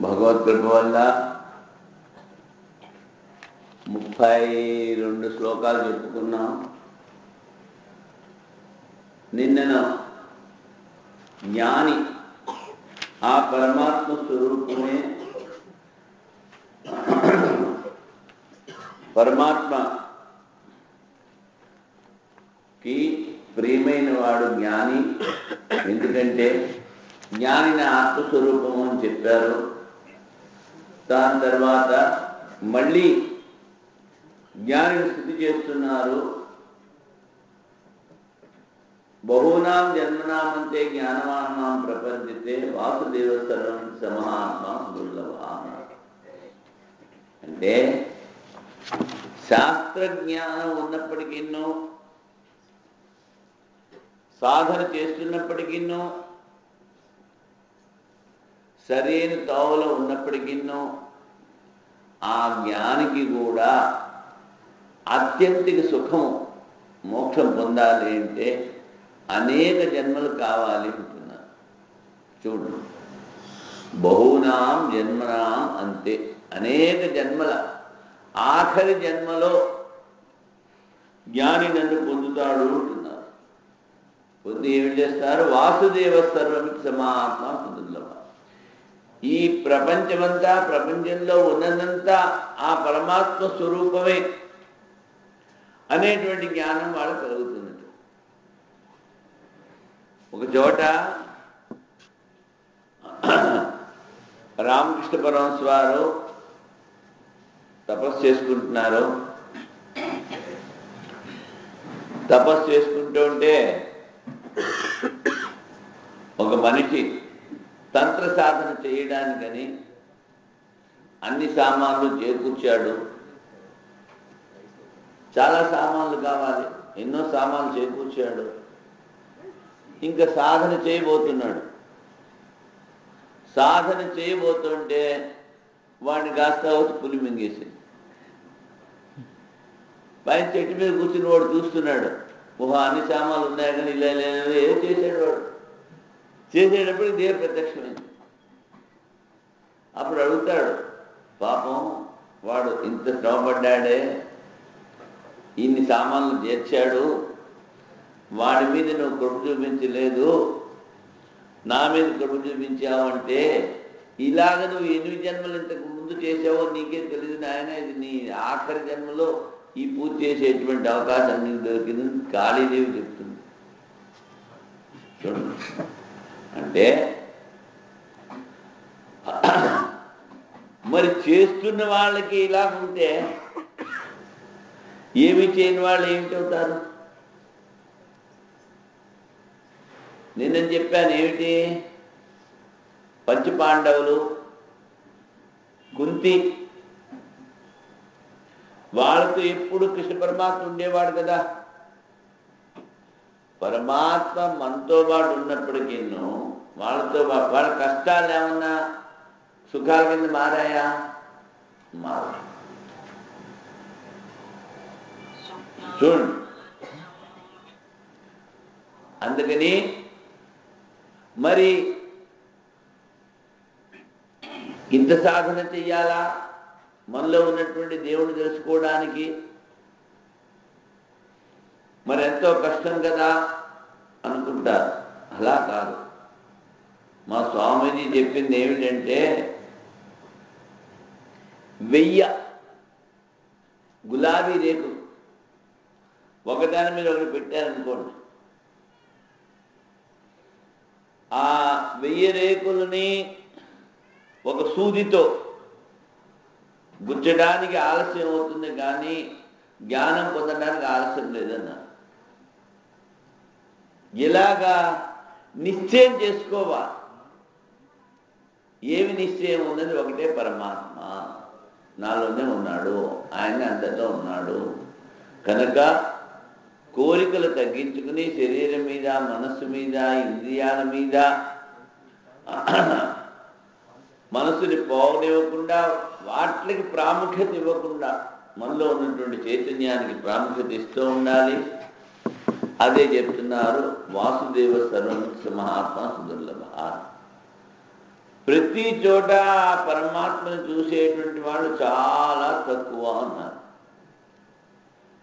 భగవత్కృప వల్ల 32 శ్లోకాలు చెప్పుకున్నాం. నిన్నను జ్ఞాని ఆ పరమాత్మ స్వరూపమే పరమాత్మకి ప్రియమైన వాడు జ్ఞాని. ఎందుకంటే జ్ఞానిని ఆత్మస్వరూపము అని చెప్పారు. దాని తర్వాత మళ్ళీ జ్ఞానిని స్థితి చేస్తున్నారు. బహూనాం జన్మనామంతే జ్ఞానవానాం ప్రపంచితే వాసుదేవ సర్వం సమహాత్మ దుర్లభ. అంటే శాస్త్రజ్ఞానం ఉన్నప్పటికీనూ, సాధన చేస్తున్నప్పటికీనూ, సరైన తోవలో ఉన్నప్పటికీనూ ఆ జ్ఞానికి కూడా ఆత్యంతిక సుఖం మోక్షం పొందాలి అంటే అనేక జన్మలు కావాలి అంటున్నారు. చూడు, బహూనాం జన్మనాం అంతే, అనేక జన్మల ఆఖరి జన్మలో జ్ఞాని నన్ను పొందుతాడు అంటున్నారు. పొంది ఏమి చేస్తారు? వాసుదేవ సర్వమితి సమాత్మ దుర్లభ. ఈ ప్రపంచమంతా, ప్రపంచంలో ఉన్నదంతా ఆ పరమాత్మ స్వరూపమే అనేటువంటి జ్ఞానం వాళ్ళకు కలుగుతున్నది. ఒక చోట రామకృష్ణ పరమహంస వారు తపస్సు చేసుకుంటున్నారు. తపస్సు చేసుకుంటూ ఉంటే ఒక మనిషి తంత్ర సాధన చేయడానికని అన్ని సామాన్లు చేకూర్చాడు. చాలా సామాన్లు కావాలి, ఎన్నో సామాన్లు చేకూర్చాడు. ఇంకా సాధన చేయబోతున్నాడు. సాధన చేయబోతుంటే వాడిని కాస్త వచ్చి పులి మింగేసింది. పైన చెట్టు మీద కూర్చుని వాడు చూస్తున్నాడు. ఓహో, అన్ని సామాన్లు ఉన్నాయి కానీ ఇలా ఏం చేశాడు వాడు. చేసేటప్పుడు దేవ ప్రత్యక్షమైంది. అప్పుడు అడుగుతాడు, పాపం వాడు ఇంత శ్రమపడ్డాడే, ఇన్ని సామాన్లు చేర్చాడు, వాడి మీద నువ్వు కృప చూపించలేదు, నా మీద కృప చూపించావంటే ఇలాగ నువ్వు 8 జన్మలు ఇంతకు ముందు చేసావో నీకే తెలియదు నాయన. ఇది నీ ఆఖరి జన్మలో ఈ పూజ చేసేటువంటి అవకాశం నీకు దొరికిందని కాళీదేవి చెప్తుంది. చూడండి, అంటే మరి చేస్తున్న వాళ్ళకి ఇలా ఉంటే ఏమి చేయని వాళ్ళు ఏమిటవుతారు? నేను చెప్పాను ఏమిటి, పంచపాండవులు, కుంతి, వాళ్ళతో ఎప్పుడు కృష్ణ పరమాత్మ ఉండేవాడు కదా. పరమాత్మ మనతో పాటు ఉన్నప్పటికీ వాళ్ళతో వాళ్ళ కష్టాలు ఏమన్నా సుఖాల కింద మారాయా? మారా. చూడండి, అందుకని మరి ఇంత సాధన చెయ్యాలా మనలో ఉన్నటువంటి దేవుని తెలుసుకోవడానికి? మరి ఎంతో కష్టం కదా అనుకుంటారు. అలా కాదు. మా స్వామీజీ చెప్పింది ఏమిటంటే 1000 గులాబీ రేకులు ఒకదాని మీద ఒకటి పెట్టారనుకోండి, ఆ 1000 రేకులని ఒక సూదితో గుచ్చడానికి ఆలస్యం అవుతుంది కానీ జ్ఞానం పొందడానికి ఆలస్యం లేదన్నారు. ఇలాగా నిశ్చయం చేసుకోవాలి. ఏమి నిశ్చయం ఉన్నది? ఒకటే, పరమాత్మ నాలోనే ఉన్నాడు, ఆయన అందరిలో ఉన్నాడు. కనుక కోరికలు తగ్గించుకుని శరీరం మీద, మనస్సు మీద, ఇంద్రియాల మీద మనసుని పోవనివ్వకుండా, వాటికి ప్రాముఖ్యత ఇవ్వకుండా మనలో ఉన్నటువంటి చైతన్యానికి ప్రాముఖ్యత ఇస్తూ ఉండాలి. అదే చెప్తున్నారు వాసుదేవ సర్వం మహాత్మ సుదుర్లభ. ప్రతి చోట పరమాత్మను చూసేటువంటి వాళ్ళు చాలా తక్కువ అన్నారు.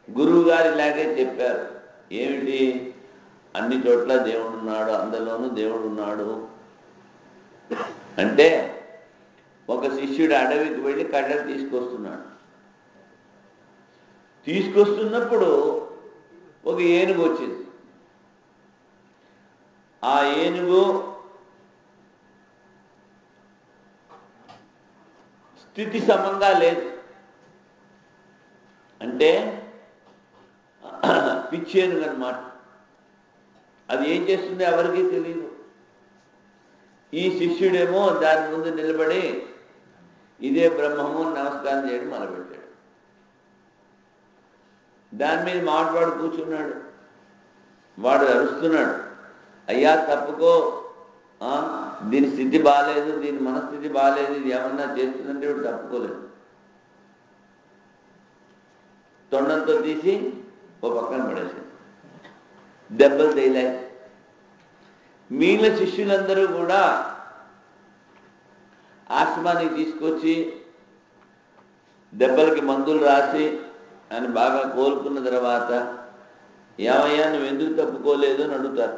గురువు గారు ఇలాగే చెప్పారు. ఏమిటి? అన్ని చోట్ల దేవుడు ఉన్నాడు, అందరిలోనూ దేవుడు ఉన్నాడు అంటే, ఒక శిష్యుడు అడవికి వెళ్ళి కట్టెలు తీసుకొస్తున్నాడు. తీసుకొస్తున్నప్పుడు ఒక ఏనుగు వచ్చింది. ఆ ఏనుగు స్థితి సమంగా లేదు. అంటే పిచ్చేనుగు అన్నమాట. అది ఏం చేస్తుంది ఎవరికీ తెలియదు. ఈ శిష్యుడేమో దాని ముందు నిలబడి ఇదే బ్రహ్మము నమస్కారం చేయడం మొదలుపెట్టాడు. దాని మీద మాట్లాడు కూర్చున్నాడు. వాడు అరుస్తున్నాడు, అయ్యా తప్పుకో, దీని స్థితి బాగాలేదు, దీని మనస్థితి బాగాలేదు, ఇది ఏమన్నా చేస్తుందంటే వాడు తప్పుకోలేదు. తొండంతో తీసి ఓ పక్కన పడేసి దెబ్బలు తేలాయి. మిగిలిన శిష్యులందరూ కూడా ఆశ్రమానికి తీసుకొచ్చి దెబ్బలకి మందులు రాసి అని బాగా కోలుకున్న తర్వాత, ఏమయ్యా నువ్వు ఎందుకు తప్పుకోలేదు అని అడుగుతారు.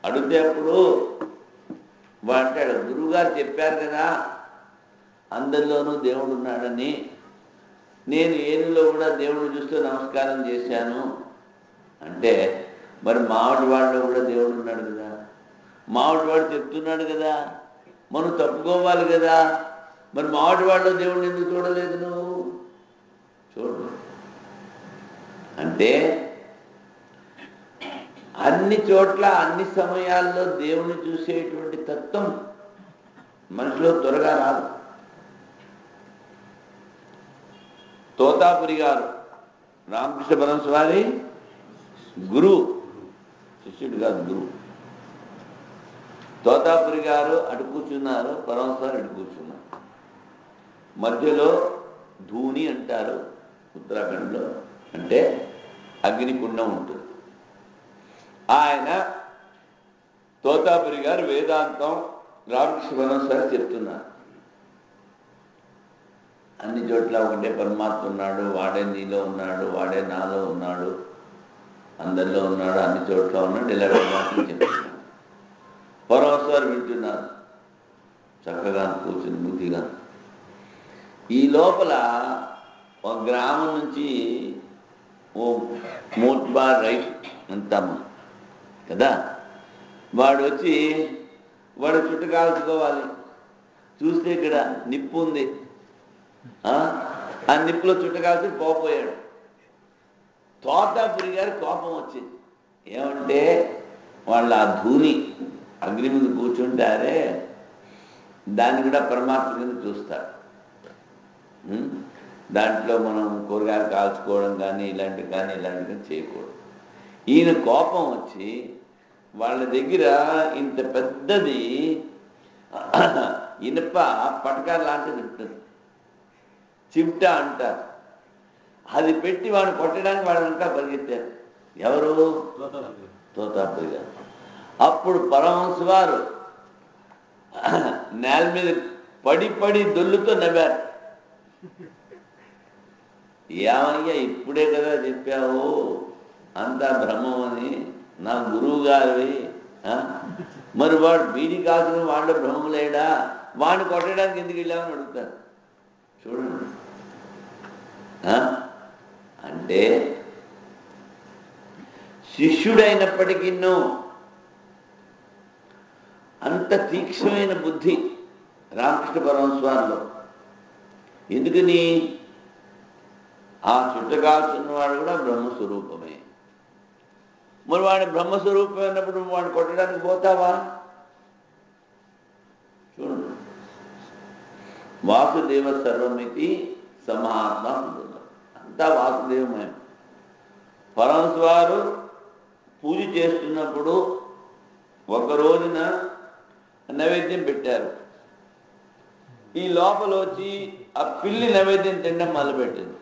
అడిగితే అప్పుడు వాడంటాడు, గురువుగారు చెప్పారు కదా అందరిలోనూ దేవుడు ఉన్నాడని, నేను ఏనుగులో కూడా దేవుడిని చూస్తూ నమస్కారం చేశాను అంటే, మరి మామిడివాడిలో కూడా దేవుడు ఉన్నాడు కదా, మామిడివాడు చెప్తున్నాడు కదా, మనం తప్పుకోవాలి కదా, మరి మామిడివాడిలో దేవుడిని ఎందుకు చూడలేదు నువ్వు? చూడు అంటే అన్ని చోట్ల అన్ని సమయాల్లో దేవుని చూసేటువంటి తత్వం మనిషిలో త్వరగా రాదు. తోతాపురి గారు రామకృష్ణ పరమహంస వారి గురువు, శిష్యుడు కాదు గురువు. తోతాపురి గారు అటు కూర్చున్నారు, పరమహంస వారు అటు కూర్చున్నారు. మధ్యలో ధూని అంటారు ఉత్తరాఖండ్లో, అంటే అగ్నికుండం ఉంటుంది. ఆయన తోతాపురి గారు వేదాంతం రామకృష్ణ పరమహంస వారు చెప్తున్నారు. అన్ని చోట్ల ఒకటే పరమాత్మ ఉన్నాడు, వాడే నీలో ఉన్నాడు, వాడే నాలో ఉన్నాడు, అందరిలో ఉన్నాడు, అన్ని చోట్ల ఉన్నాడు, ఇలా మాటలు చెప్తున్నాడు. పరమహంస వారు వింటున్నారు చక్కగా కూర్చుని బుద్ధిగా. ఈ లోపల ఒక గ్రామం నుంచి ఓ మోట్బార్ రైట్ అంటాము కదా, వాడు వచ్చి వాడు చుట్టు కాల్చుకోవాలి. చూస్తే ఇక్కడ నిప్పు ఉంది, ఆ నిప్పులో చుట్టు కాల్చి పోపోయాడు. తోతాపురి గారి కోపం వచ్చింది. ఏమంటే వాళ్ళ ఆ ధూని అగ్ని ముందు కూర్చుంటారే, దాన్ని కూడా పరమాత్మ కింద చూస్తారు. దాంట్లో మనం కూరగాయలు కాల్చుకోవడం కానీ ఇలాంటివి చేయకూడదు. ఈయన కోపం వచ్చి వాళ్ళ దగ్గర ఇంత పెద్దది ఇనుప పటకా లాంటిది ఉంటుంది, చిమ్టా అంటారు. అది పెట్టి వాడిని కొట్టడానికి వాళ్ళంతా పరిగెత్తారు. ఎవరు? తోతాపురి గారు. అప్పుడు పరమహంస వారు నేల మీద పడి దొల్లుతో నవ్వారు. ఏమయ్యా ఇప్పుడే కదా చెప్పావు అంతా బ్రహ్మం అని, నా గురువు గారివి, మరి వాడు బీడి కాసిన వాడు బ్రహ్మం లేడా, వాడిని కొట్టడానికి ఎందుకు వెళ్ళామని అడుగుతారు. చూడండి, అంటే శిష్యుడైనప్పటికీ అంత తీక్ష్ణమైన బుద్ధి రామకృష్ణ పరమహంస వారిలో. ఎందుకని? ఆ చుట్టగాల్సిన వాడు కూడా బ్రహ్మస్వరూపమే. మరి వాడి బ్రహ్మస్వరూపమైనప్పుడు వాడిని కొట్టడానికి పోతావా? చూడండి, వాసుదేవ సర్వమితి సమాత్మ అంటున్నారు. అంతా వాసుదేవమయం. పరమహంస వారు పూజ చేస్తున్నప్పుడు ఒక రోజున నైవేద్యం పెట్టారు. ఈ లోపల వచ్చి ఆ పిల్లి నైవేద్యం తినడం మొదలుపెట్టింది.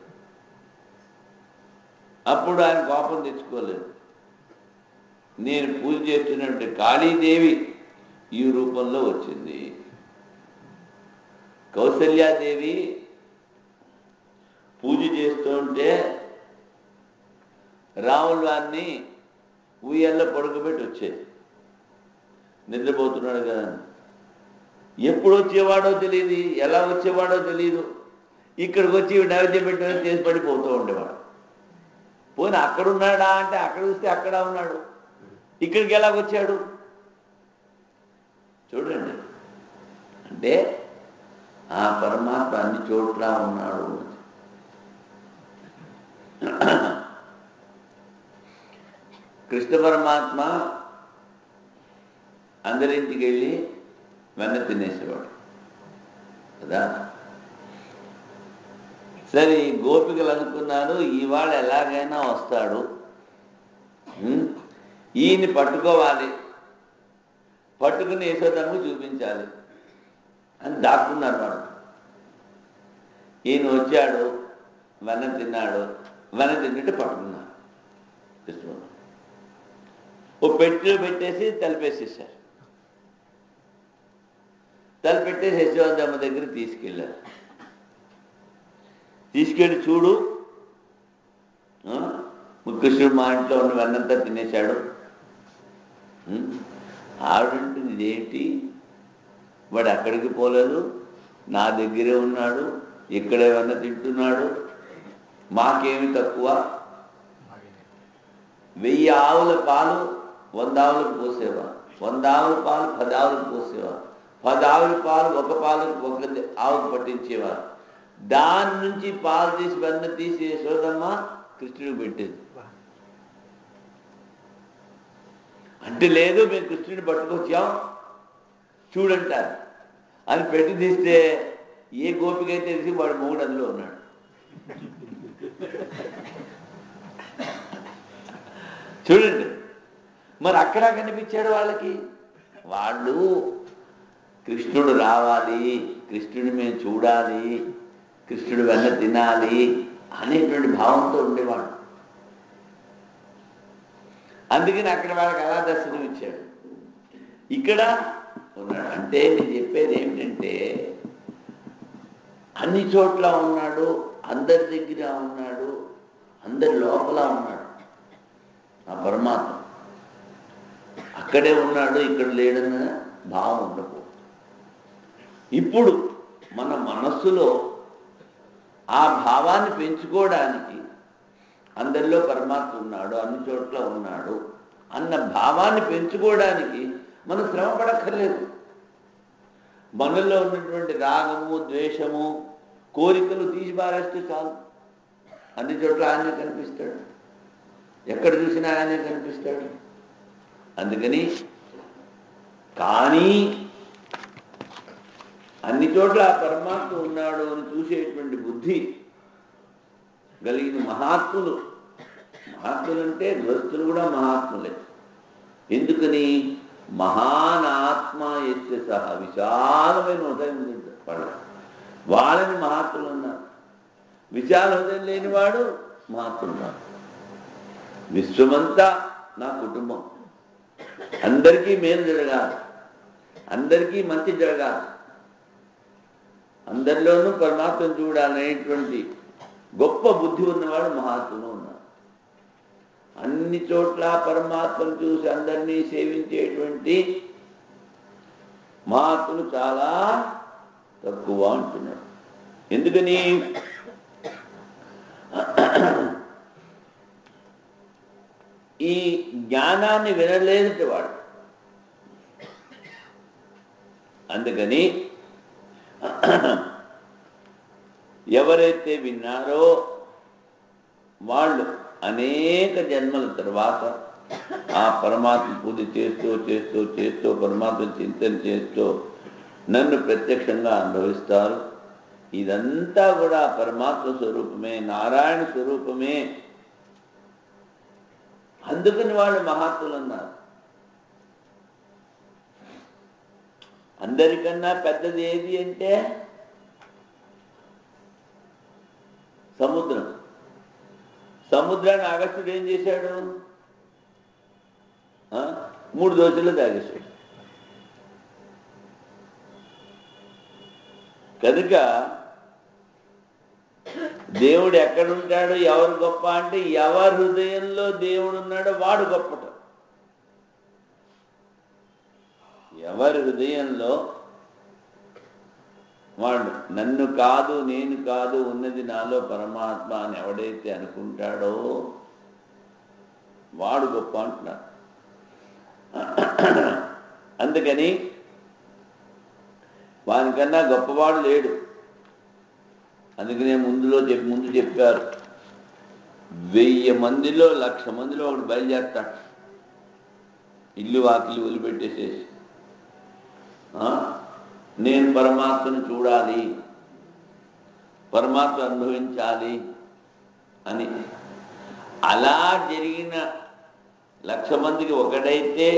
అప్పుడు ఆయన కోపం తెచ్చుకోలేదు. నేను పూజ చేస్తున్నట్టు కాళీదేవి ఈ రూపంలో వచ్చింది. కౌసల్యాదేవి పూజ చేస్తూ ఉంటే రాముల వారిని ఉయ్యాల్లో పడుకోబెట్టి వచ్చేది. నిద్రపోతున్నాడు కదా, ఎప్పుడు వచ్చేవాడో తెలియదు, ఎలా వచ్చేవాడో తెలియదు. ఇక్కడికి వచ్చి నైవేద్యం పెట్టిన చేసి పడిపోతూ ఉండేవాడు. పోనీ అక్కడున్నాడా అంటే అక్కడ చూస్తే అక్కడ ఉన్నాడు, ఇక్కడికి ఎలాగొచ్చాడు చూడండి. అంటే ఆ పరమాత్మ అన్ని చోట్ల ఉన్నాడు. కృష్ణ పరమాత్మ అందరింటికి వెళ్ళి వెన్న తినేసేవాడు కదా. సరే, గోపికలు అనుకున్నారు ఇవాళ ఎలాగైనా వస్తాడు, ఈయన్ని పట్టుకోవాలి, పట్టుకుని యశోదమ్మకు చూపించాలి అని దాక్కున్నారు వాడు. ఈయన వచ్చాడు, వెన్న తిన్నాడు, వెన్న తిన్నట్టు పట్టుకున్నారు. కృష్ణుడు ఓ పెట్టెలో పెట్టేసి తలిపేసేసారు. తలిపెట్టేసి యశోదమ్మ దగ్గర తీసుకెళ్ళారు. తీసుకెళ్ళి చూడు, కృష్ణుడు మా ఇంట్లో ఉన్న వెన్నంతా తినేశాడు. ఆవిడంటుంది ఇదేంటి, వాడు అక్కడికి పోలేదు, నా దగ్గరే ఉన్నాడు, ఇక్కడే వెన్న తింటున్నాడు, మాకేమి తక్కువ. 1000 ఆవుల పాలు 100 ఆవులకు పోసేవా, 100 ఆవుల పాలు 10 ఆవులకు పోసేవా, 10 ఆవుల పాలు ఒక ఆవుకు పట్టించేవా. దాని నుంచి పాలు తీసి వెన్న తీసి యశోదమ్మ కృష్ణుడికి పెట్టేది. అంటే లేదు, మేము కృష్ణుడిని పట్టుకొచ్చాం చూడంటారు అని పెట్టి తీస్తే ఏ గోపిక అయితే తెలిసి వాడు మొగుడు అందులో ఉన్నాడు. చూడండి, మరి అక్కడ కనిపించాడు వాళ్ళకి. వాళ్ళు కృష్ణుడు రావాలి, కృష్ణుడిని మేము చూడాలి, కృష్ణుడు వెన్న తినాలి అనేటువంటి భావంతో ఉండేవాడు. అందుకని అక్కడ వాళ్ళకి అలా దర్శనం ఇచ్చాడు. ఇక్కడ ఉన్నాడు. అంటే నేను చెప్పేది ఏమిటంటే అన్ని చోట్ల ఉన్నాడు, అందరి దగ్గర ఉన్నాడు, అందరి లోపల ఉన్నాడు. ఆ పరమాత్మ అక్కడే ఉన్నాడు, ఇక్కడ లేడన్న భావం ఉండకూడదు. ఇప్పుడు మన మనస్సులో ఆ భావాన్ని పెంచుకోవడానికి అందరిలో పరమాత్మ ఉన్నాడు, అన్ని చోట్ల ఉన్నాడు అన్న భావాన్ని పెంచుకోవడానికి మనం శ్రమ పడక్కర్లేదు. మనలో ఉన్నటువంటి రాగము, ద్వేషము, కోరికలు తీసి పారేస్తే చాలు. అన్ని చోట్ల ఆయనే కనిపిస్తాడు, ఎక్కడ చూసినా ఆయనే కనిపిస్తాడు. అందుకని కానీ అన్ని చోట్ల పరమాత్మ ఉన్నాడు అని చూసేటువంటి బుద్ధి కలిగిన మహాత్ములు అంటే గృహస్థులు కూడా మహాత్ములే. ఎందుకని మహానాత్మ ఎత్తే సహా విశాలమైన హృదయం వాళ్ళని మహాత్ములు ఉన్నారు. విశాల హృదయం లేనివాడు మహాత్మున్నాడు. విశ్వమంతా నా కుటుంబం, అందరికీ మేలు జరగాలి, అందరికీ మంచి జరగాలి, అందరిలోనూ పరమాత్మను చూడాలనేటువంటి గొప్ప బుద్ధి ఉన్నవాడు మహాత్ములు ఉన్నారు. అన్ని చోట్ల పరమాత్మను చూసి అందరినీ సేవించేటువంటి మహాత్ములు చాలా తక్కువ అంటున్నాడు. ఎందుకని ఈ జ్ఞానాన్ని వినలేదట వాడు. అందుకని ఎవరైతే విన్నారో వాళ్ళు అనేక జన్మల తర్వాత ఆ పరమాత్మ పూజ చేస్తూ చేస్తూ చేస్తూ పరమాత్మ చింతన చేస్తూ నన్ను ప్రత్యక్షంగా అనుభవిస్తారు. ఇదంతా కూడా పరమాత్మ స్వరూపమే, నారాయణ స్వరూపమే. అందుకని వాళ్ళు మహాత్ములు అన్నారు. అందరికన్నా పెద్దది ఏది అంటే సముద్రం. సముద్రాన్ని అగస్త్యుడు ఏం చేశాడు? 3 దోశలు తాగేశాడు. కనుక దేవుడు ఎక్కడుంటాడు, ఎవరు గొప్ప అంటే ఎవరి హృదయంలో దేవుడు ఉన్నాడో వాడు గొప్పట. ఎవరి హృదయంలో వాడు నన్ను కాదు, నేను కాదు, ఉన్నది నాలో పరమాత్మ అని ఎవడైతే అనుకుంటాడో వాడు గొప్ప అంటున్నాడు. అందుకని వానికన్నా గొప్పవాడు లేడు. అందుకనే ముందు చెప్పారు, 1000 మందిలో 1,00,000 మందిలో ఒకడు బయలుదేరతాడు, ఇల్లు వాకిలి వదిలిపెట్టేసేసి నేను పరమాత్మను చూడాలి, పరమాత్మ అనుభవించాలి అని. అలా జరిగిన 1,00,000 మందికి ఒకడైతే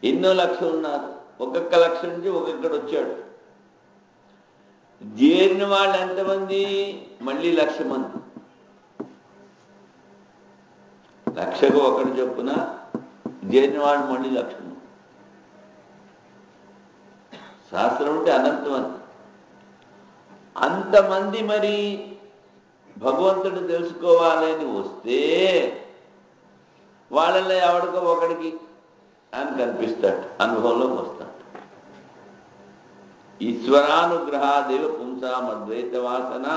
ఎన్నో 1,00,000 ఉన్నారు. ఒక్కొక్క 1,00,000 నుంచి ఒక్కొక్కడు వచ్చాడు. చేరిన వాళ్ళు ఎంతమంది? మళ్ళీ 1,00,000 మంది. 1,00,000కు ఒకటి చొప్పున చేరిన వాళ్ళు మళ్ళీ 1,00,000 మంది. శాస్త్రం ఉంటే అనంతం అని. అంతమంది మరి భగవంతుడు తెలుసుకోవాలని వస్తే వాళ్ళల్లో ఎవడికో ఒకడికి అని కనిపిస్తాడు, అనుభవంలోకి వస్తాడు. ఈశ్వరానుగ్రహాదేవ పుంసామద్వైత వాసన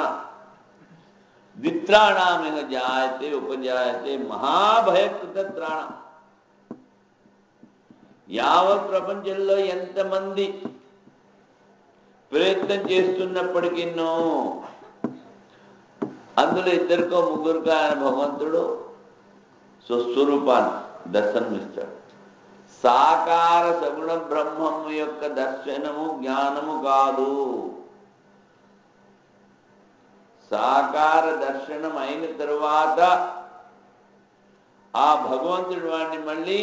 ద్విత్రాణామిహ జాయతే ఉపజాయతే మహాభయకృత త్రాణ. యావత్ ప్రపంచంలో ఎంతమంది ప్రయత్నం చేస్తున్నప్పటికీనో అందులో 2కో 3కో ఆయన భగవంతుడు స్వస్వరూపాన్ని దర్శనమిస్తాడు. సాకార సగుణ బ్రహ్మము యొక్క దర్శనము జ్ఞానము కాదు. సాకార దర్శనం అయిన తరువాత ఆ భగవంతుడి వాడిని మళ్ళీ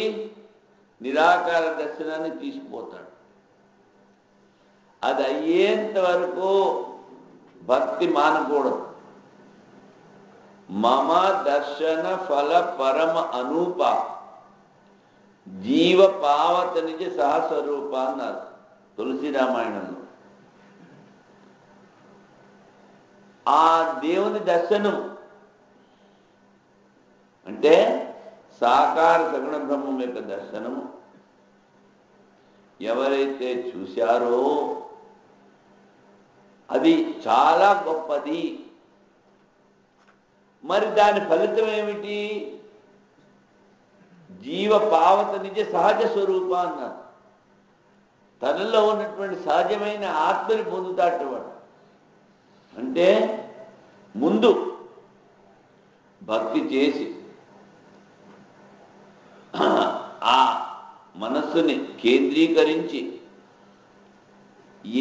నిరాకార దర్శనాన్ని తీసుకుపోతాడు. అది అయ్యేంత వరకు భక్తి మానకూడదు. మమ దర్శన ఫల పరమ అనూప జీవ పావత నిజ సహస్వరూప అన్నారు తులసి రామాయణంలో. ఆ దేవుని దర్శనం అంటే సాకార సగుణ బ్రహ్మం యొక్క దర్శనము ఎవరైతే చూశారో అది చాలా గొప్పది. మరి దాని ఫలితం ఏమిటి? జీవ పావత నిజ సహజ స్వరూప అన్నారు. తనలో ఉన్నటువంటి సహజమైన ఆత్మని పొందుతాడు వాడు. అంటే ముందు భక్తి చేసి ఆ మనస్సుని కేంద్రీకరించి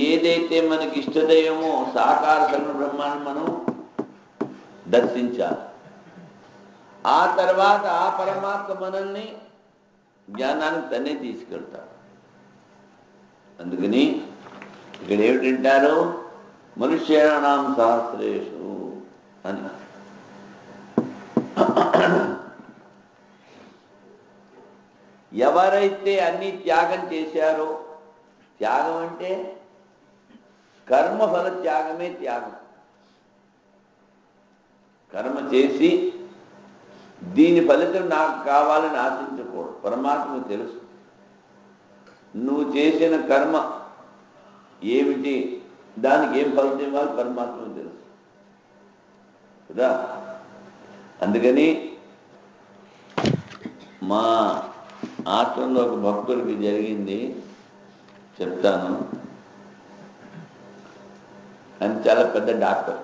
ఏదైతే మనకి ఇష్టదైవమో సాకార సగుణ బ్రహ్మాన్ని మనం దర్శించాలి. ఆ తర్వాత ఆ పరమాత్మ మనల్ని జ్ఞానానికి తనే తీసుకెళ్తాడు. అందుకని ఇక్కడ ఏమిటంటారు? మనుష్యానాం సహస్రేషు అని. ఎవరైతే అన్ని త్యాగం చేశారో, త్యాగం అంటే కర్మఫల త్యాగమే త్యాగం. కర్మ చేసి దీని ఫలితం నాకు కావాలని ఆశించకూడదు. పరమాత్మకు తెలుసు నువ్వు చేసిన కర్మ ఏమిటి, దానికి ఏం ఫలితం ఇవ్వాలి పరమాత్మకు తెలుసు కదా. అందుకని మా ఆశ్రమంలో ఒక భక్తుడికి జరిగింది, చెప్తాను. ఆయన చాలా పెద్ద డాక్టర్.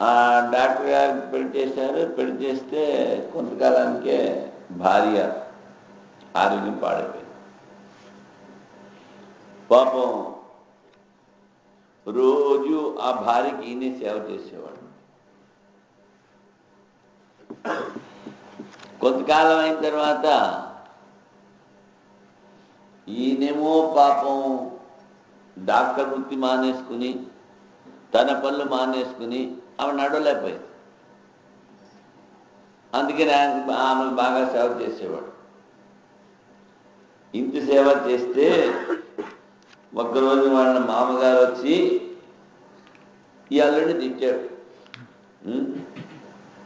ఆ డాక్టర్ గారికి పెళ్లి చేశారు. పెళ్లి చేస్తే కొంతకాలానికే భార్య ఆరోగ్యం పాడైపోయింది. పాపం రోజు ఆ భార్యకి ఈయనే సేవ చేసేవాడు. కొంతకాలం అయిన తర్వాత ఈయనేమో పాపం డాక్టర్ వృత్తి మానేసుకుని తన పనులు మానేసుకుని ఆమె నడవలేకపోయింది. అందుకని ఆమె బాగా సేవ చేసేవాడు. ఇంటి సేవ చేస్తే ఒక్కరోజు వాళ్ళ మామగారు వచ్చి ఈ అల్లుడిని తిట్టాడు,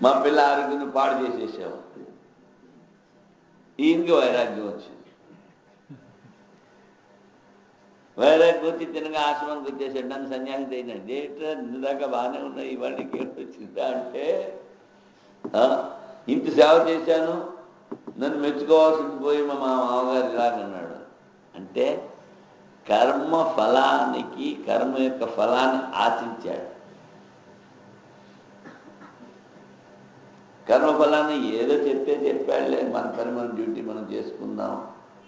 మా పిల్ల ఆరోగ్యం పాడు చేసేసావు. ఈయనకి వైరాగ్యం వచ్చింది. వైరాగ్యం వచ్చి తినగా ఆశ్రమానికి వచ్చేసాడు. నన్ను సన్యాసి అయినాడు. ఏంటో ఇందాక బాగానే ఉన్నాయి, ఇవాళకి ఏమొచ్చిందా అంటే, ఇంత సేవ చేశాను, నన్ను మెచ్చుకోవాల్సింది పోయి మా మామగారు ఇలాగన్నాడు. అంటే కర్మ ఫలానికి, కర్మ యొక్క ఫలాన్ని ఆశించాడు. కర్మఫలాన్ని ఏదో చెప్పాడులే, మన పని మన డ్యూటీ మనం చేసుకుందాం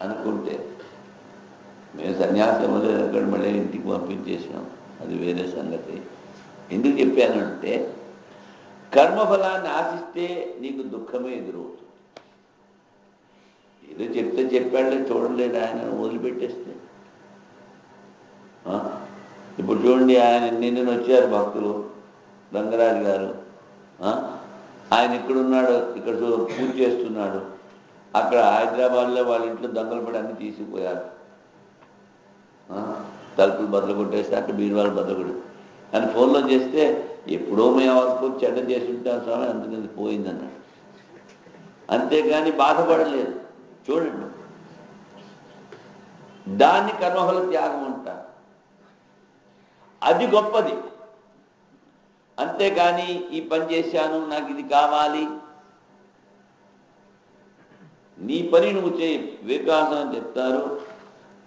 అనుకుంటే, మేము సన్యాసం ఎక్కడ మళ్ళీ ఇంటికి పంపించేసాం, అది వేరే సంగతి. ఎందుకు చెప్పానంటే, కర్మఫలాన్ని ఆశిస్తే నీకు దుఃఖమే ఎదురవుతుంది. ఏదో చెప్పాడులే, చూడలేడు ఆయన, వదిలిపెట్టేస్తే. ఇప్పుడు చూడండి, ఆయన నిన్న వచ్చారు భక్తులు, రంగరాజు గారు. ఆయన ఇక్కడున్నాడు, ఇక్కడ పూజ చేస్తున్నాడు. అక్కడ హైదరాబాద్లో వాళ్ళ ఇంట్లో దొంగలు పడి అన్ని తీసుకుపోయారు. తలుపులు బద్దలు కొట్టేస్తే అక్కడ బీరువాళ్ళు బద్దలు కొట్టి అని ఫోన్లో చేస్తే, ఎప్పుడో మేము అవసరం చెడ్డ చేసి ఉంటాం స్వామి, అందుకని పోయిందన్నాడు. అంతేగాని బాధపడలేదు. చూడండి, దాన్ని కర్మఫల త్యాగం అంటారు. అది గొప్పది. అంతేగాని ఈ పని చేశాను, నాకు ఇది కావాలి, నీ పని నువ్వు చేయి. వివేకానంద చెప్తారు,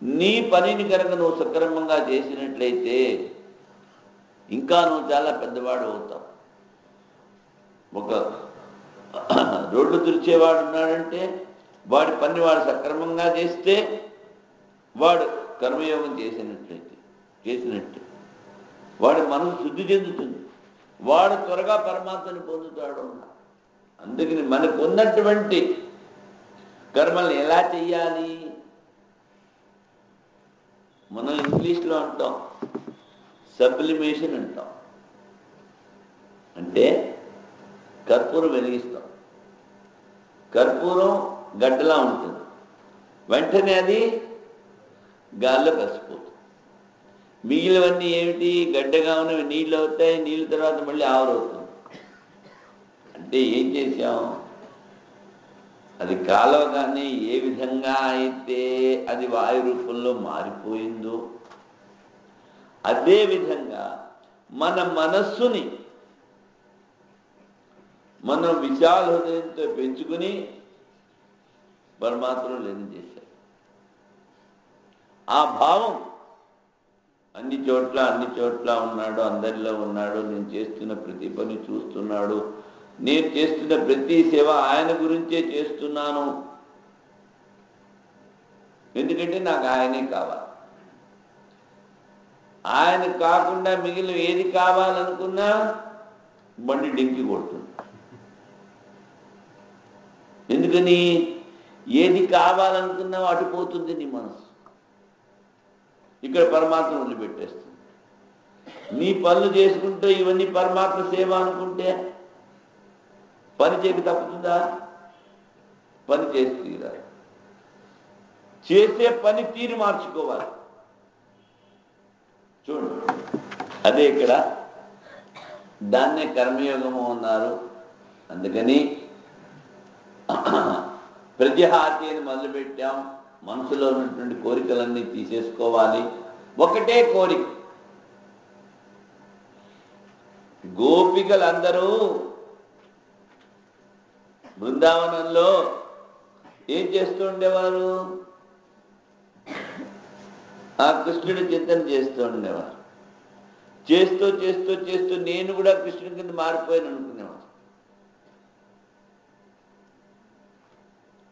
నీ పనిని కనుక నువ్వు సక్రమంగా చేసినట్లయితే ఇంకా నువ్వు చాలా పెద్దవాడు అవుతావు. ఒక రోడ్లు తుడిచేవాడు ఉన్నాడంటే, వాడి పని వాడు సక్రమంగా చేస్తే వాడు కర్మయోగం చేసినట్టు వాడి మనసు శుద్ధి చెందుతుంది, వాడు త్వరగా పరమాత్మని పొందుతాడు. అందుకని మనకు ఉన్నటువంటి కర్మల్ని ఎలా చెయ్యాలి? మనం ఇంగ్లీష్లో అంటాం సబ్లిమేషన్ అంటాం. అంటే కర్పూరం వెలిగిస్తాం, కర్పూరం గడ్డలా ఉంటుంది, వెంటనే అది గాల్లో కలిసిపోతుంది. మిగిలినవన్నీ ఏమిటి? గడ్డగా ఉన్నవి నీళ్ళు అవుతాయి, నీళ్ళ తర్వాత మళ్ళీ ఆవిరవుతుంది. అంటే ఏం చేశాం? అది కాలవగానే ఏ విధంగా అయితే అది వాయు రూపంలో మారిపోయిందో, అదేవిధంగా మన మనస్సుని మనం విశాల హృదయంతో పెంచుకుని పరమాత్మను లీనం చేశారు. ఆ భావం అన్ని చోట్ల ఉన్నాడు, అందరిలో ఉన్నాడు. నేను చేస్తున్న ప్రతి పని చూస్తున్నాడు, నేను చేస్తున్న ప్రతి సేవ ఆయన గురించే చేస్తున్నాను. ఎందుకంటే నాకు ఆయనే కావాలి. ఆయన కాకుండా మిగిలిన ఏది కావాలనుకున్నా బండి డింకి కొడుతుంది. ఎందుకని? ఏది కావాలనుకున్నా అటుపోతుంది నీ మనసు. ఇక్కడ పరమాత్మ వదిలిపెట్టేస్తుంది. నీ పనులు చేసుకుంటూ ఇవన్నీ పరమాత్మ సేవ అనుకుంటే పని చేయక తప్పుతుందా? పని చేసి తీరాలి. చేసే పని తీరు మార్చుకోవాలి. చూడండి, అదే ఇక్కడ దాన్నే కర్మయోగము అన్నారు. అందుకని ప్రజహాతి అని మొదలుపెట్టాం. మనసులో ఉన్నటువంటి కోరికలన్నీ తీసేసుకోవాలి. ఒకటే కోరిక. గోపికలందరూ బృందావనంలో ఏం చేస్తూ ఉండేవారు? ఆ కృష్ణుడి చింతన చేస్తూ ఉండేవారు. చేస్తూ చేస్తూ చేస్తూ నేను కూడా కృష్ణుడి కింద మారిపోయాను అనుకునేవాడు.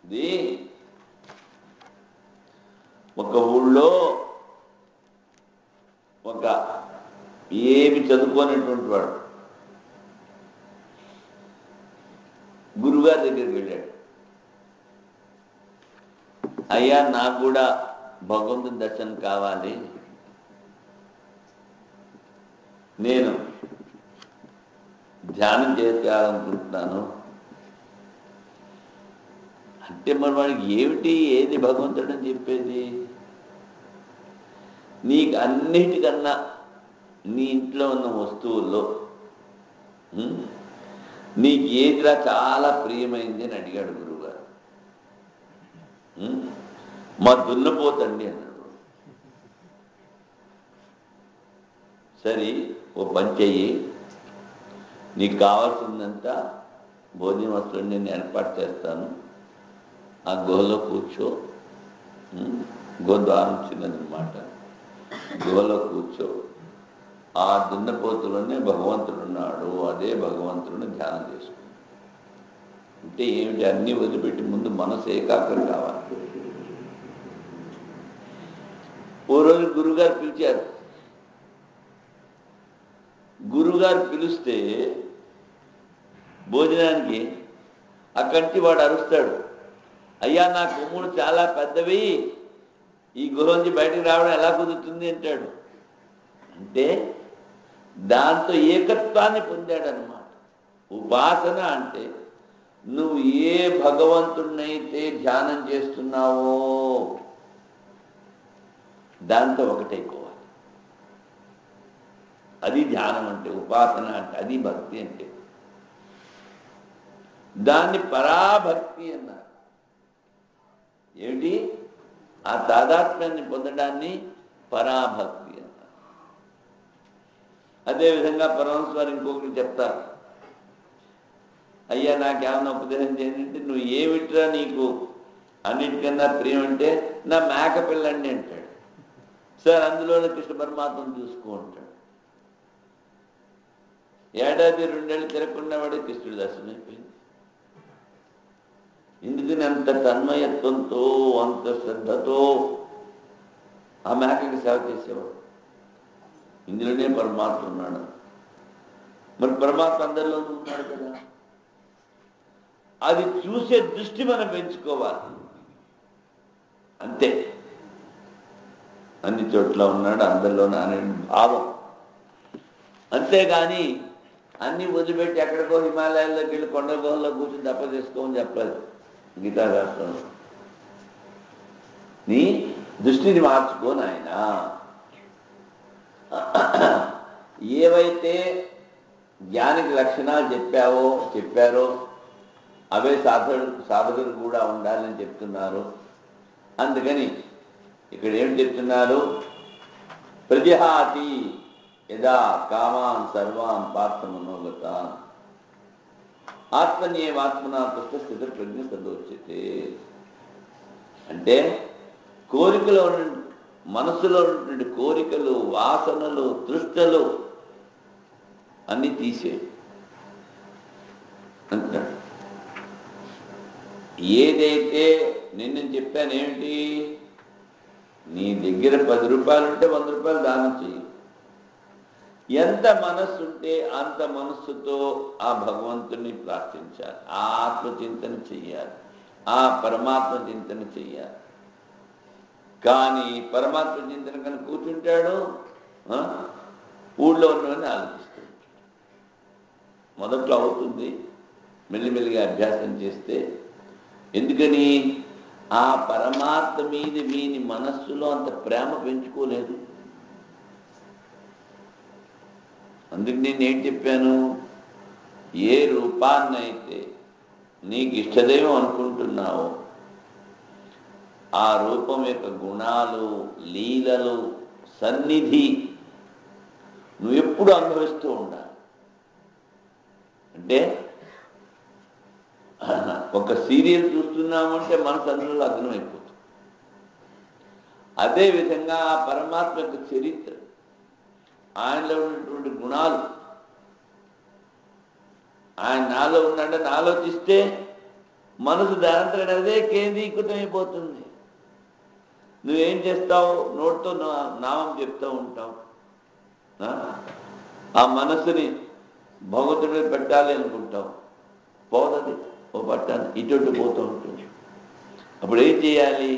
ఇది ఒక ఊళ్ళో ఒక ఏమి చదువుకోనటువంటి వాడు గురుగారి దగ్గరికి వెళ్ళాడు. అయ్యా, నాకు కూడా భగవంతుని దర్శనం కావాలి, నేను ధ్యానం చేయాలనుకుంటున్నాను అంటే, మరి వాడికి ఏమిటి, ఏది భగవంతుడు అని చెప్పేది? నీకు అన్నిటికన్నా నీ ఇంట్లో ఉన్న వస్తువుల్లో నీకు ఏదిరా చాలా ప్రియమైంది అని అడిగాడు గురువుగారు. మా దున్నపోతండి అన్నాడు. సరే, ఓ పని చెయ్యి, నీకు కావాల్సిందంతా భోజన వస్తువులు నేను ఏర్పాటు చేస్తాను, ఆ గుహలో కూర్చో. గోద్వారం చిన్నదనమాట. గుహలో కూర్చో. ఆ దున్నపోతులోనే భగవంతుడు ఉన్నాడు, అదే భగవంతుడిని ధ్యానం చేసుకో. అంటే ఏమిటి? అన్నీ వదిలిపెట్టి ముందు మనసు ఏకాగ్రం కావాలి. ఓ రోజు గురుగారు పిలిచారు. గురుగారు పిలిస్తే భోజనానికి అక్కడి వాడు అరుస్తాడు, అయ్యా నా కొమ్ముడు చాలా పెద్దవి, ఈ గుహ నుంచి బయటకు రావడం ఎలా కుదురుతుంది అంటాడు. అంటే దాంతో ఏకత్వాన్ని పొందాడనమాట. ఉపాసన అంటే నువ్వు ఏ భగవంతుడినైతే ధ్యానం చేస్తున్నావో దాంతో ఒకటైపోవాలి. అది ధ్యానం అంటే, ఉపాసన అంటే, అది భక్తి అంటే. దాన్ని పరాభక్తి అన్నారు. ఏమిటి? ఆ తాదాత్మ్యాన్ని పొందడాన్ని పరాభక్తి అన్నారు. అదేవిధంగా పరమహంస వారు ఇంకొకటి చెప్తారు, అయ్యా నాకేమన్నా ఉపదేశం చేయండి. నువ్వు ఏమిట్రా నీకు అన్నిటికన్నా ప్రియం అంటే, నా మేక పిల్లండి అంటాడు. సార్, అందులోనే కృష్ణ పరమాత్మను చూసుకో అంటాడు. ఏడాది 2 ఏళ్ళు తిరగకుండా వాడే కృష్ణుడి దర్శనం అయిపోయింది. ఎందుకని అంత తన్మయత్వంతో, అంత శ్రద్ధతో ఆ మేకకి సేవ చేసేవాడు. ఇందులోనే పరమాత్మ ఉన్నాడు. మరి పరమాత్మ అందరిలోనూ ఉన్నాడు కదా. అది చూసే దృష్టి మనం పెంచుకోవాలి. అంతే. అన్ని చోట్ల ఉన్నాడు, అందరిలోనూ అనే భావం. అంతేగాని అన్ని వదిలిపెట్టి ఎక్కడికో హిమాలయాల్లోకి వెళ్ళి కొండ గుహల్లో కూర్చొని తప్ప చేసుకోమని చెప్పలేదు గీతాశాస్త్రంలో. నీ దృష్టిని మార్చుకోని ఆయన ఏవైతే జ్ఞానికి లక్షణాలు చెప్పారో అవే సాధకులు కూడా ఉండాలని చెప్తున్నారు. అందుకని ఇక్కడ ఏం చెప్తున్నారు? ప్రజహాతి యదా కామాన్ సర్వాన్ పార్థ మనోగతాన్ ఆత్మన్యేవాత్మనా తుష్ట స్థిత ప్రజ్ఞ సదోచ్యతే. అంటే కోరికలో మనసులో ఉన్నటువంటి కోరికలు, వాసనలు, తృష్ణలు అన్నీ తీసే అంటాడు. ఏదైతే నిన్న చెప్పాను ఏమిటి, నీ దగ్గర 10 రూపాయలు ఉంటే 100 రూపాయలు దానం చెయ్యి. ఎంత మనస్సు ఉంటే అంత మనస్సుతో ఆ భగవంతుని ప్రార్థించాలి, ఆ ఆత్మచింతన చెయ్యాలి, ఆ పరమాత్మ చింతన చెయ్యాలి. కానీ పరమాత్మ చింతన కనుక కూర్చుంటాడు, ఊళ్ళో ఉన్నవన్నీ ఆలోచిస్తాడు. మొదట్లో అవుతుంది, మెల్లిమెల్లిగా అభ్యాసం చేస్తే. ఎందుకని? ఆ పరమాత్మ మీద వీని మనస్సులో అంత ప్రేమ పెంచుకోలేదు. అందుకు నేనేం చెప్పాను, ఏ రూపాన్నైతే నీకు ఇష్టదైవం అనుకుంటున్నావో ఆ రూపం యొక్క గుణాలు, లీలలు, సన్నిధి నువ్వు ఎప్పుడు అనుభవిస్తూ ఉండాలి. అంటే ఒక సీరియల్ చూస్తున్నామంటే మనసు అందులో లగ్నం అయిపోతుంది. అదేవిధంగా ఆ పరమాత్మ యొక్క చరిత్ర, ఆయనలో ఉన్నటువంటి గుణాలు, ఆయన నాలో ఉన్నాడని ఆలోచిస్తే మనసు దానంతరం అదే కేంద్రీకృతం అయిపోతుంది. నువ్వేం చేస్తావు? నోటితో నామం చెప్తూ ఉంటావు. ఆ మనస్సుని భగవంతుడి మీద పెట్టాలి అనుకుంటావు, పోతుంది. ఓ పట్టాను ఇటు పోతూ ఉంటుంది. అప్పుడు ఏం చేయాలి?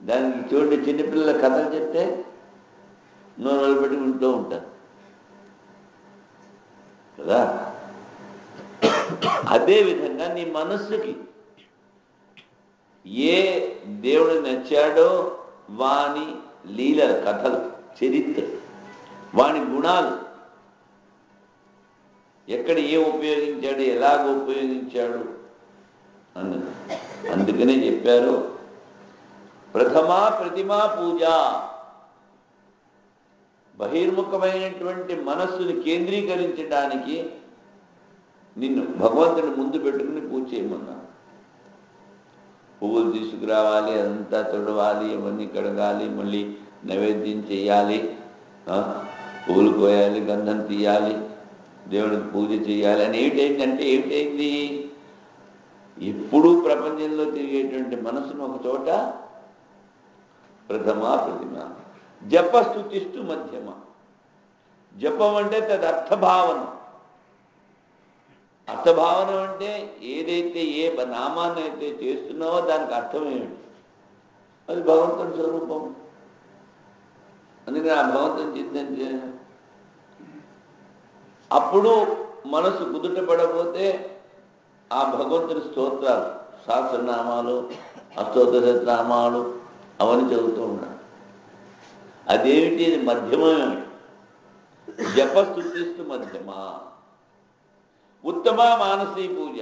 దానికి చూడండి, చిన్నపిల్లల కథలు చెప్తే నోరు పెట్టి వింటూ ఉంటారు కదా. అదేవిధంగా నీ మనస్సుకి ఏ దేవుడు నచ్చాడో వాని లీలల కథలు చరిత్ర, వాని గుణాలు, ఎక్కడ ఏం ఉపయోగించాడు, ఎలాగ ఉపయోగించాడు అన్నది. అందుకనే చెప్పారు ప్రథమా ప్రతిమా పూజ. బహిర్ముఖమైనటువంటి మనస్సుని కేంద్రీకరించడానికి నిన్ను భగవంతుని ముందు పెట్టుకుని పూజ చేయమన్నా. పువ్వులు తీసుకురావాలి, అదంతా తుడవాలి, అవన్నీ కడగాలి, మళ్ళీ నైవేద్యం చేయాలి, పువ్వులు కోయాలి, గంధం తీయాలి, దేవుడికి పూజ చేయాలి అని ఏమిటైందంటే ఏమిటైంది? ఎప్పుడూ ప్రపంచంలో తిరిగేటువంటి మనసును ఒక చోట ప్రథమ ప్రతిమ. జపస్తుతిస్తు మధ్యమ. జపం అంటే తదర్థభావన. అర్థభావన అంటే ఏదైతే ఏ నామాన్ని అయితే చేస్తున్నావో దానికి అర్థమేమిటి? అది భగవంతుని స్వరూపం. అందుకని ఆ భగవంతుని చింతన అప్పుడు మనసు కుదుట పడబోతే ఆ భగవంతుని స్తోత్రాలు, సహస్రనామాలు, అష్టోత్తర శతనామాలు అవన్నీ చదువుతూ ఉన్నాడు. అదేమిటి? అది మధ్యమేమిటి? జపస్తుతిస్తు మధ్యమ. ఉత్తమ మానసీ పూజ.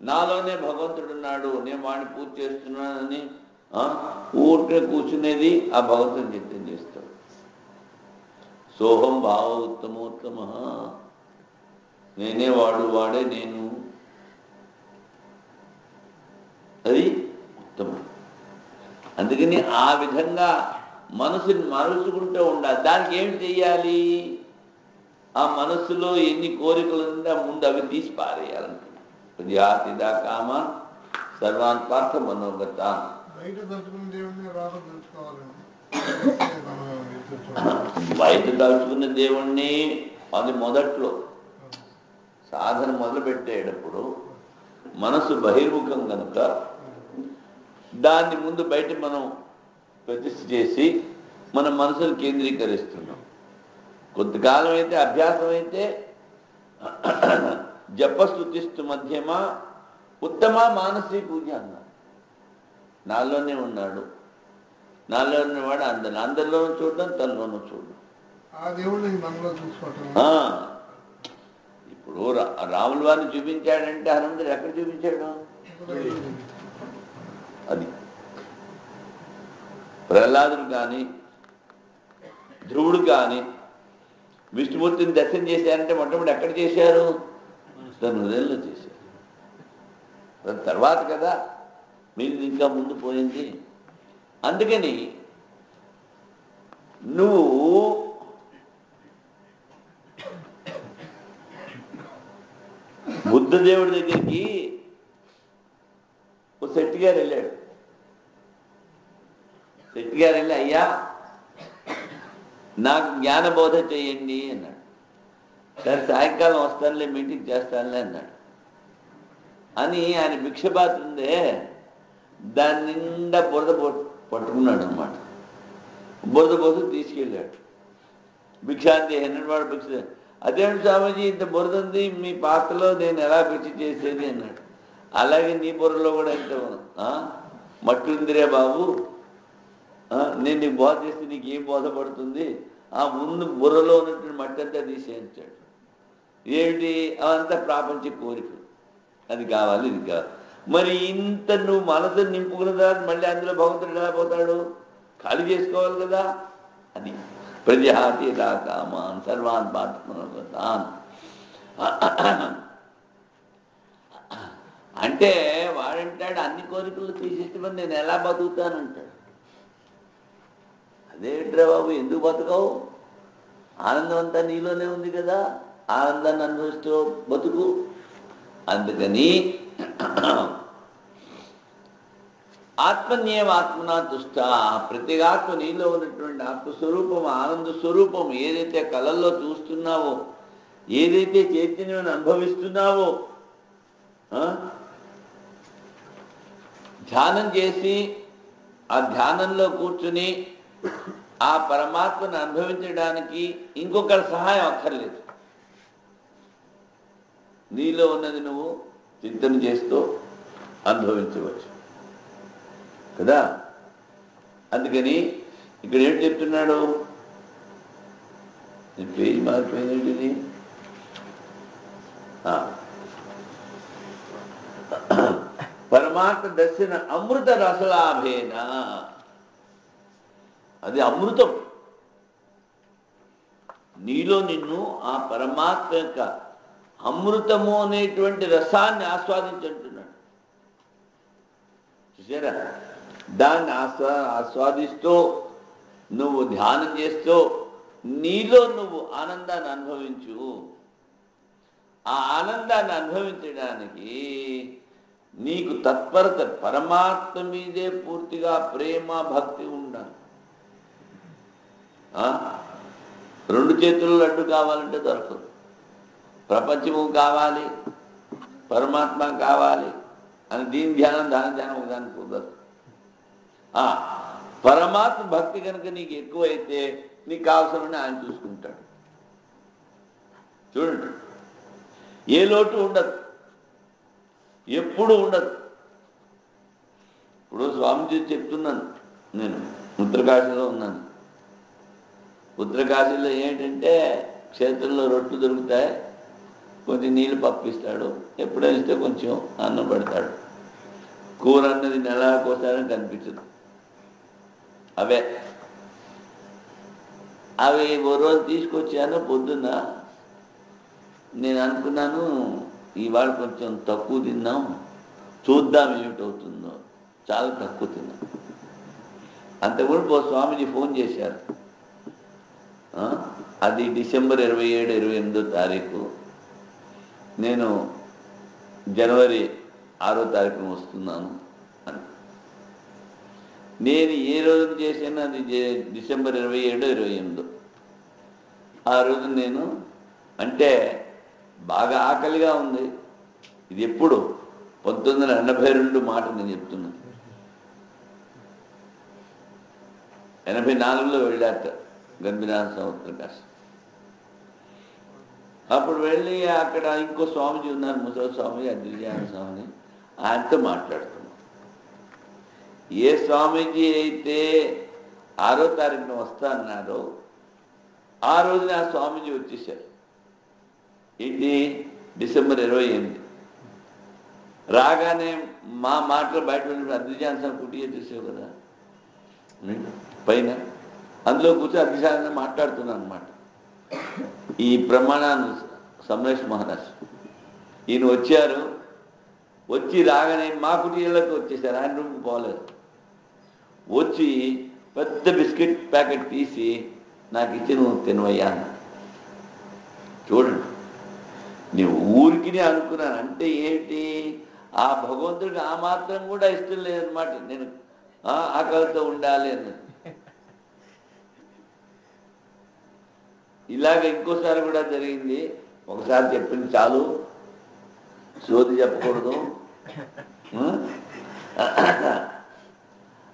నాలోనే భగవంతుడున్నాడు, నేను వాడిని పూజ చేస్తున్నానని ఊరికే కూర్చునేది ఆ భగవంతుని చింతన చేస్తాడు. సోహం భావ ఉత్తమోత్తమ. నేనే వాడు, వాడే నేను. అది ఉత్తమం. అందుకని ఆ విధంగా మనసుని మరుచుకుంటూ ఉండాలి. దానికి ఏమి చెయ్యాలి? ఆ మనస్సులో ఎన్ని కోరికలు ఉంటే ముందు అవి తీసి పారేయాలంటున్నాడు. జాతిదా కామ సర్వాన్ పార్థ మనోగత. బయట తలుచుకున్న దేవుణ్ణి అది మొదట్లో సాధన మొదలు పెట్టేటప్పుడు మనసు బహిర్ముఖం కనుక దాన్ని ముందు బయట మనం ప్రతిష్ఠ చేసి మన మనసును కేంద్రీకరిస్తున్నాం. కొంతకాలం అయితే అభ్యాసం అయితే జపస్తుతిస్తు మధ్యమ ఉత్తమ మానసీ పూజ అన్నారు. నాలోనే ఉన్నాడు, నాలో ఉన్నవాడు అందరిలోనూ చూడడం, తనలోనూ చూడడం. ఇప్పుడు రాముల వారిని చూపించాడంటే హనుమంతుడు ఎక్కడ చూపించాడు? అది ప్రహ్లాదుడు కానీ ధ్రువుడు కానీ విష్ణుమూర్తిని దర్శనం చేశారంటే మొట్టమొదటి ఎక్కడ చేశారు? తన హృదయంలో చేశారు. తర్వాత కదా మీరు ఇంకా ముందు పోయింది. అందుకని నువ్వు బుద్ధదేవుడి దగ్గరికి ఓ శెట్టి గారు వెళ్ళాడు. శెట్టి గారు వెళ్ళి, అయ్యా నాకు జ్ఞానబోధ చేయండి అన్నాడు. సరే సాయంకాలం వస్తానులే, మీటింగ్ చేస్తానులే అన్నాడు. అని ఆయన భిక్షపాత్ర ఉందే దాని నిండా బురద పట్టుకున్నాడు అనమాట. బురద పోసు తీసుకెళ్ళాడు. భిక్షాంతి ఎన్నడవాడు భిక్ష. అదేంటి స్వామీజీ ఇంత బురద ఉంది మీ పాత్రలో, నేను ఎలా భిక్ష చేసేది అన్నాడు. అలాగే నీ బుర్రలో కూడా ఇంత మట్టి ఉందిరే బాబు, నేను నీకు బోధ చేస్తే నీకు ఏం బోధపడుతుంది? ఆ ముందు బుర్రలో ఉన్నటువంటి మట్టి అంతా తీసేయించాడు. ఏమిటి? అవంతా ప్రాపంచిక కోరికలు. అది కావాలి, ఇది కావాలి. మరి ఇంత నువ్వు మనసుని నింపుకున్న తర్వాత మళ్ళీ అందులో భగవంతుడు ఎలా పోతాడు? ఖాళీ చేసుకోవాలి కదా. అది ప్రజహాతి కామాన్ సర్వాన్ పాత్మనోగతాన్ అంటే వాడంటాడు అన్ని కోరికలు తీసేస్తే నేను ఎలా బతుకుతానంటాడు. అదేంట్రా బాబు, ఎందుకు బతకవు? ఆనందం అంతా నీలోనే ఉంది కదా, ఆనందాన్ని అనుభవిస్తూ బతుకు. అందుకని ఆత్మన్యేవ ఆత్మనా తుష్ట. ప్రత్యేగాత్మ నీలో ఉన్నటువంటి ఆత్మస్వరూపం, ఆనంద స్వరూపం ఏదైతే కళల్లో చూస్తున్నావో, ఏదైతే చైతన్యాన్ని అనుభవిస్తున్నావో, ధ్యానం చేసి ఆ ధ్యానంలో కూర్చుని ఆ పరమాత్మను అనుభవించడానికి ఇంకొకరి సహాయం అక్కర్లేదు. నీలో ఉన్నది నువ్వు చింతన చేస్తూ అనుభవించవచ్చు కదా. అందుకని ఇక్కడ ఏం చెప్తున్నాడు? పేజీ మారిపోయింది. పరమాత్మ దర్శన అమృత రసలాభేన, అది అమృతం. నీలో నిన్ను ఆ పరమాత్మ యొక్క అమృతము అనేటువంటి రసాన్ని ఆస్వాదించుంటున్నాడు. చూసారా? దాన్ని ఆస్వాదిస్తూ నువ్వు ధ్యానం చేస్తూ నీలో నువ్వు ఆనందాన్ని అనుభవించు. ఆ ఆనందాన్ని అనుభవించడానికి నీకు తత్పరత, పరమాత్మ మీదే పూర్తిగా ప్రేమ భక్తి ఉండాలి. రెండు చేతుల్లో లడ్డు కావాలంటే దొరకదు. ప్రపంచము కావాలి, పరమాత్మ కావాలి అని దీని ధ్యానం దాని ధ్యానం ఒకదానికి కుదరదు. పరమాత్మ భక్తి కనుక నీకు ఎక్కువైతే నీకు కావాల్సిన ఆయన చూసుకుంటాడు. చూడండి, ఏ లోటు ఉండదు, ఎప్పుడు ఉండదు. ఇప్పుడు స్వామిజీ చెప్తున్నాను, నేను ఉత్తరకాశీలో ఉన్నాను. ఉత్తరకాశీలో ఏంటంటే క్షేత్రంలో రొట్టెలు దొరుకుతాయి, కొంచెం నీళ్ళు పప్పిస్తాడు, ఎప్పుడైనా ఇస్తే కొంచెం అన్నం పెడతాడు. కూర అన్నది నెలకోసారి కనిపించదు. అవి ఓ రోజు తీసుకొచ్చాను పొద్దున్న. నేను అనుకున్నాను ఇవాళ కొంచెం తక్కువ తిన్నాం, చూద్దాం ఏమిటవుతుందో. చాలా తక్కువ తిన్నాం. అంతకుముందు స్వామీజీ ఫోన్ చేశారు. అది డిసెంబర్ 27, 28వ తారీఖు. నేను జనవరి 6వ తారీఖున వస్తున్నాను అని. నేను ఏ రోజు చేశాను, అది డిసెంబర్ 27, 28. ఆ రోజు నేను అంటే బాగా ఆకలిగా ఉంది. ఇది ఎప్పుడు 1982 మాట నేను చెప్తున్నాను. 84లో వెళ్ళాట గంభీరాన సంవత్సరం. అప్పుడు వెళ్ళి అక్కడ ఇంకో స్వామిజీ ఉన్నారు, ముసలి స్వామి, అద్విజాన స్వామిని. ఆయనతో మాట్లాడుతున్నాం. ఏ స్వామీజీ అయితే 6వ తారీఖున వస్తా అన్నారో ఆ రోజున ఆ స్వామీజీ వచ్చేసారు. ఏంటి, డిసెంబర్ 28. రాగానే మా మాటలు బయట వెళ్ళినప్పుడు అద్విజాన స్వామి కుటీగా చూసావు కదా పైన, అందులో కూర్చొని అద్విజాన మాట్లాడుతున్నాను అనమాట. ఈ ప్రమాణాన్ని సమరేష్ మహారాజ్ ఈయన వచ్చారు. వచ్చి రాగానే మా కుటీలకు వచ్చేసారు, ఆయన రూమ్కి పోలేదు. వచ్చి పెద్ద బిస్కెట్ ప్యాకెట్ తీసి నాకు ఇచ్చి నువ్వు తినవయ్యా అన్న. చూడండి, నేను ఊరికి అనుకున్నాను. అంటే ఏంటి, ఆ భగవంతుడికి ఆ మాత్రం కూడా ఇష్టం లేదనమాట. నేను ఆకలితో ఉండాలి అన్నది. ఇలాగ ఇంకోసారి కూడా జరిగింది. ఒకసారి చెప్పింది చాలు, సోది చెప్పకూడదు.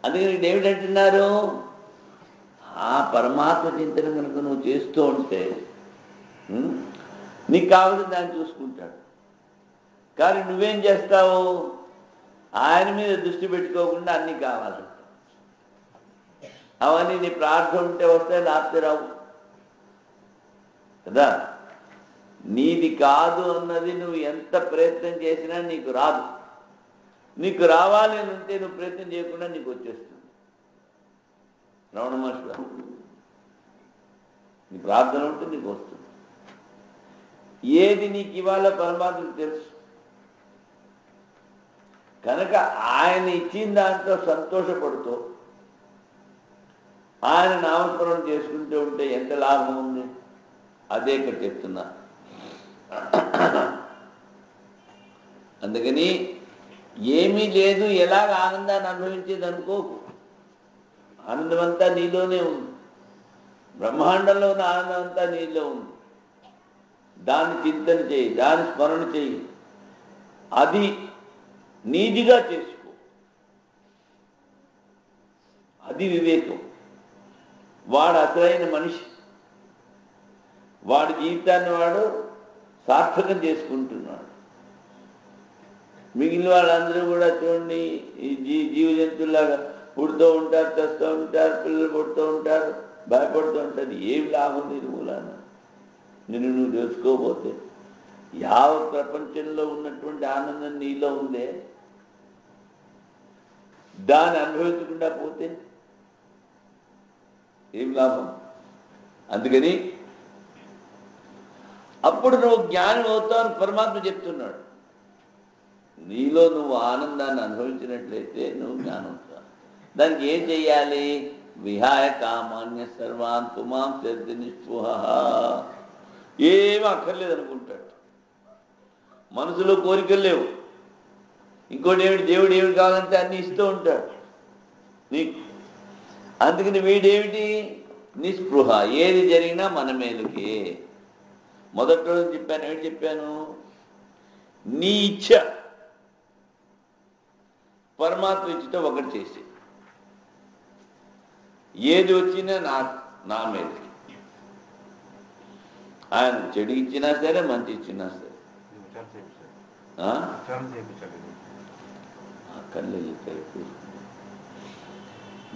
అందుకని ఏమిటంటున్నారు, ఆ పరమాత్మ చింతన కనుక నువ్వు చేస్తూ ఉంటే నీకు కావాల్సిన దాన్ని చూసుకుంటాడు. కానీ నువ్వేం చేస్తావు, ఆయన మీద దృష్టి పెట్టుకోకుండా అన్నీ కావాలి. అవన్నీ నీ ప్రార్థన ఉంటే వస్తాయి, లేకపోతే రావు కదా. నీది కాదు అన్నది నువ్వు ఎంత ప్రయత్నం చేసినా నీకు రాదు. నీకు రావాలి అని ఉంటే నువ్వు ప్రయత్నం చేయకుండా నీకు వచ్చేస్తుంది. రమణ మహర్షి, నీ ప్రార్థన ఉంటే నీకు వస్తుంది. ఏది నీకు ఇవాళ పరమాత్మకు తెలుసు కనుక ఆయన ఇచ్చిన దాంతో సంతోషపడుతూ ఆయన నామస్మరణ చేసుకుంటూ ఉంటే ఎంత లాభం ఉంది. అదే ఇక్కడ చెప్తున్నా. అందుకని ఏమీ లేదు, ఎలాగ ఆనందాన్ని అనుభవించేది అనుకోకు. ఆనందం అంతా నీలోనే ఉంది. బ్రహ్మాండంలో ఉన్న ఆనందం అంతా నీలో ఉంది. దాన్ని చింతన చేయి, దాన్ని స్మరణ చేయి, అది నీదిగా చేసుకో. అది వివేకం. వాడు అసలైన మనిషి. వాడి జీవితాన్ని వాడు సార్థకం చేసుకుంటున్నాడు. మిగిలిన వాళ్ళందరూ కూడా చూడండి, ఈ జీవ జంతువులాగా పుడుతూ ఉంటారు, తెస్తూ ఉంటారు, పిల్లలు పుడుతూ ఉంటారు, భయపడుతూ ఉంటారు. ఏమి లాభం నిర్మూలన. నిన్ను నువ్వు తెలుసుకోకపోతే, యావ ప్రపంచంలో ఉన్నటువంటి ఆనందం నీలో ఉందే, దాన్ని అనుభవించకుండా పోతే ఏం లాభం? అందుకని అప్పుడు నువ్వు జ్ఞానం అవుతావు పరమాత్మ చెప్తున్నాడు. నీలో నువ్వు ఆనందాన్ని అనుభవించినట్లయితే నువ్వు జ్ఞానం అవుతావు. దానికి ఏం చెయ్యాలి? విహాయ కామాన్య సర్వాన్ పుమాం శక్తి నిస్పృహ. ఏమీ అక్కర్లేదు అనుకుంటాడు, మనసులో కోరికలు లేవు. ఇంకోటి ఏమిటి, దేవుడు ఏమిటి కావాలంటే అన్ని ఇస్తూ ఉంటాడు నీకు. అందుకని వీడేమిటి? నిస్పృహ. ఏది జరిగినా మన మేలుకే. మొదటి రోజు చెప్పాను, ఏమిటి చెప్పాను? నీ ఇచ్ఛ పరమాత్మ ఇచ్చితో ఒకటి చేసి, ఏది వచ్చినా నా మేలుకి. ఆయన చెడు ఇచ్చినా సరే, మంచి ఇచ్చినా సరే.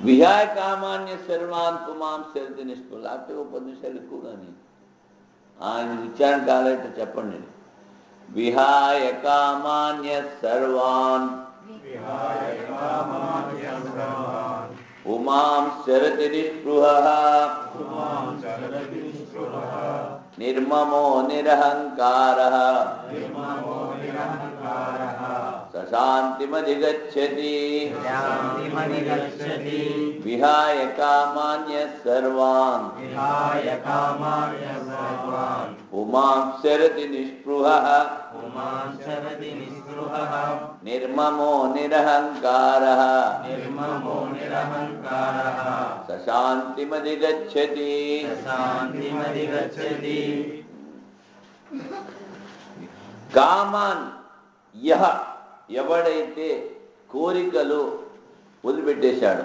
విహాయ కామాన్య సర్వాన్ పుమాం శరది నిష్ఠ. లేకపోతే 10 నిమిషాలు ఎక్కువ. కానీ ఆయన విచారణ కాలేట చెప్పండి. విహాయ కామాన్య సర్వాన్ పుమాం శరతి నిస్పృహ నిర్మమో నిరహంకారః సశాంతిమధిగచ్చతి. విహాయ కామాన్య సర్వాన్ పుమాం శరతి నిస్పృహః నిర్మమో నిరహంకారః సశాంతిమధిగచ్చతి. కామాన్ యహ, ఎవడైతే కోరికలు వదిలిపెట్టేశాడు,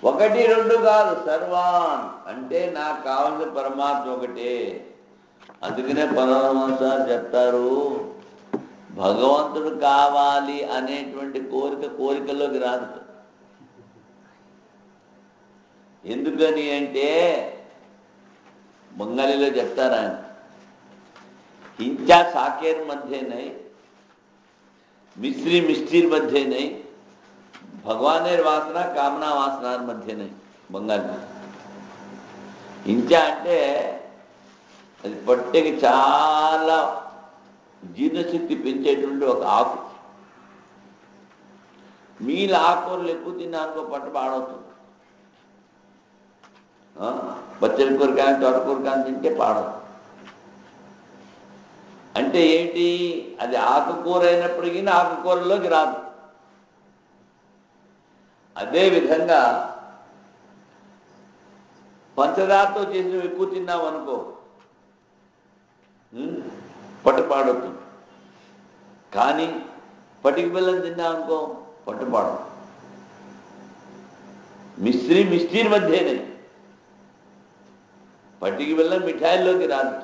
1, 2 కాదు, సర్వాన్ అంటే నాకు కావాల్సిన పరమాత్మ ఒకటే. అందుకనే పరమహంస చెప్తారు, భగవంతుడు కావాలి అనేటువంటి కోరికలోకి రాదు. ఎందుకని అంటే बंगाली చెప్తారు ఆయన, हिंचा साकेर मध्य नहीं, मिश्री मिष्टीर मध्य नहीं, भगवानेर वासना कामना वासना मध्य नहीं. बंगाली हिंचा అంటే అది పట్టెకి చాలా జీర్ణశక్తి పెంచేటువంటి ఒక ఆకు. మీల ఆకుకూరలు ఎక్కువ తిన్నానుకో పట్టు పాడవుతుంది. బచ్చల కూర కానీ తోటకూర కానీ తింటే పాడవుతుంది. అంటే ఏంటి? అది ఆకుకూర అయినప్పటికీ ఆకుకూరలోకి రాదు. అదేవిధంగా పంచదారతో చేసినవి ఎక్కువ తిన్నావు అనుకో పట్టుపాడవుతుంది. కానీ పటికి బెల్లం తిన్నావు అనుకో పట్టుపాడు. మిశ్రీ మిష్టీర్ మధ్యనే, పటికి బెల్లం మిఠాయిల్లోకి రాదు.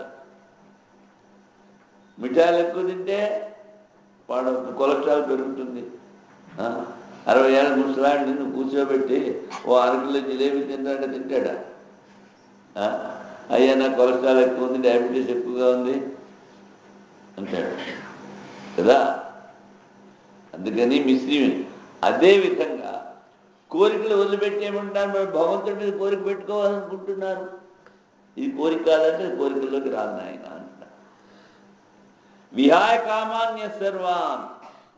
మిఠాయిలు ఎక్కువ తింటే పాడవుతుంది, కొలెస్ట్రాల్ పెరుగుతుంది. 60 ఏళ్ళ ముసలాడిని నువ్వు కూర్చోబెట్టి ఓ 1 కిలో జిలేబీ తింటాడా? అయ్యా నాకు కొలెస్ట్రాల్ ఎక్కువ ఉంది, డయాబెటీస్ ఎక్కువగా ఉంది అంటాడు కదా. అందుకని మిశ్రీ. అదేవిధంగా కోరికలు వదిలిపెట్టేయమంటారు. మరి భగవంతుడి మీద కోరిక పెట్టుకోవాలనుకుంటున్నారు. ఇది కోరిక కాదంటే కోరికల్లోకి రాదు ఆయన అంటున్నారు. విహాయ కామాన్య సర్వాన్,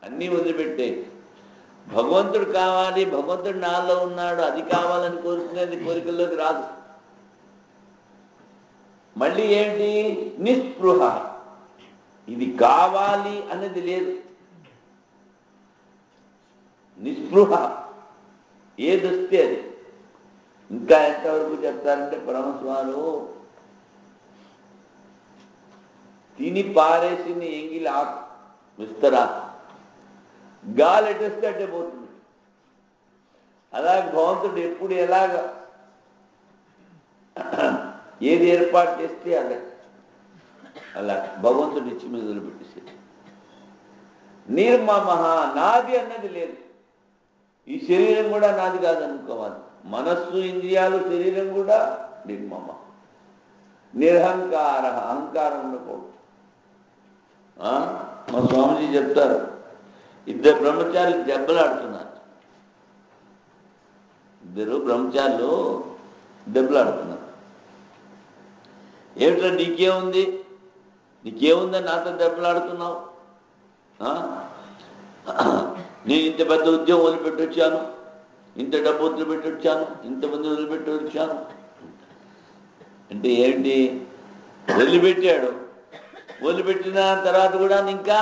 అన్నీ వదిలిపెట్టే. భగవంతుడు కావాలి, భగవంతుడు నాలో ఉన్నాడు, అది కావాలని కోరుకునేది కోరికల్లోకి రాదు. మళ్ళీ ఏంటి? నిస్పృహ, ఇది కావాలి అనేది లేదు. నిస్పృహ, ఏదొస్తే అది. ఇంకా ఎంతవరకు చెప్తారంటే పరమస్వారు తిని పారేసిన ఎంగిలి ఆకు విస్తరా, గాలి ఎటేస్తే అట్టే పోతుంది. అలాగే భగవంతుడు ఎప్పుడు ఎలాగ ఏది ఏర్పాటు చేస్తే అలా భగవంతుడు ఇచ్చి మీద వదిలిపెట్టేసి. నిర్మమ, నాది అన్నది లేదు. ఈ శరీరం కూడా నాది కాదనుకోవాలి. మనస్సు, ఇంద్రియాలు, శరీరం కూడా నిర్మమ. నిరహంకార, అహంకారం ఉండకూడదు. మా స్వామిజీ చెప్తారు, ఇద్దరు బ్రహ్మచారులు దెబ్బలాడుతున్నారు. ఇద్దరు బ్రహ్మచారులు దెబ్బలాడుతున్నారు. ఏమిట్రా నీకేముంది, నీకేముందని నాతో దెబ్బలాడుతున్నావు? నేను ఇంత పెద్ద ఉద్యోగం వదిలిపెట్టి వచ్చాను, ఇంత డబ్బు వదిలిపెట్టి వచ్చాను, ఇంతమంది వదిలిపెట్టి వచ్చాను అంటే ఏంటి? వదిలిపెట్టాడు, వదిలిపెట్టిన తర్వాత కూడా ఇంకా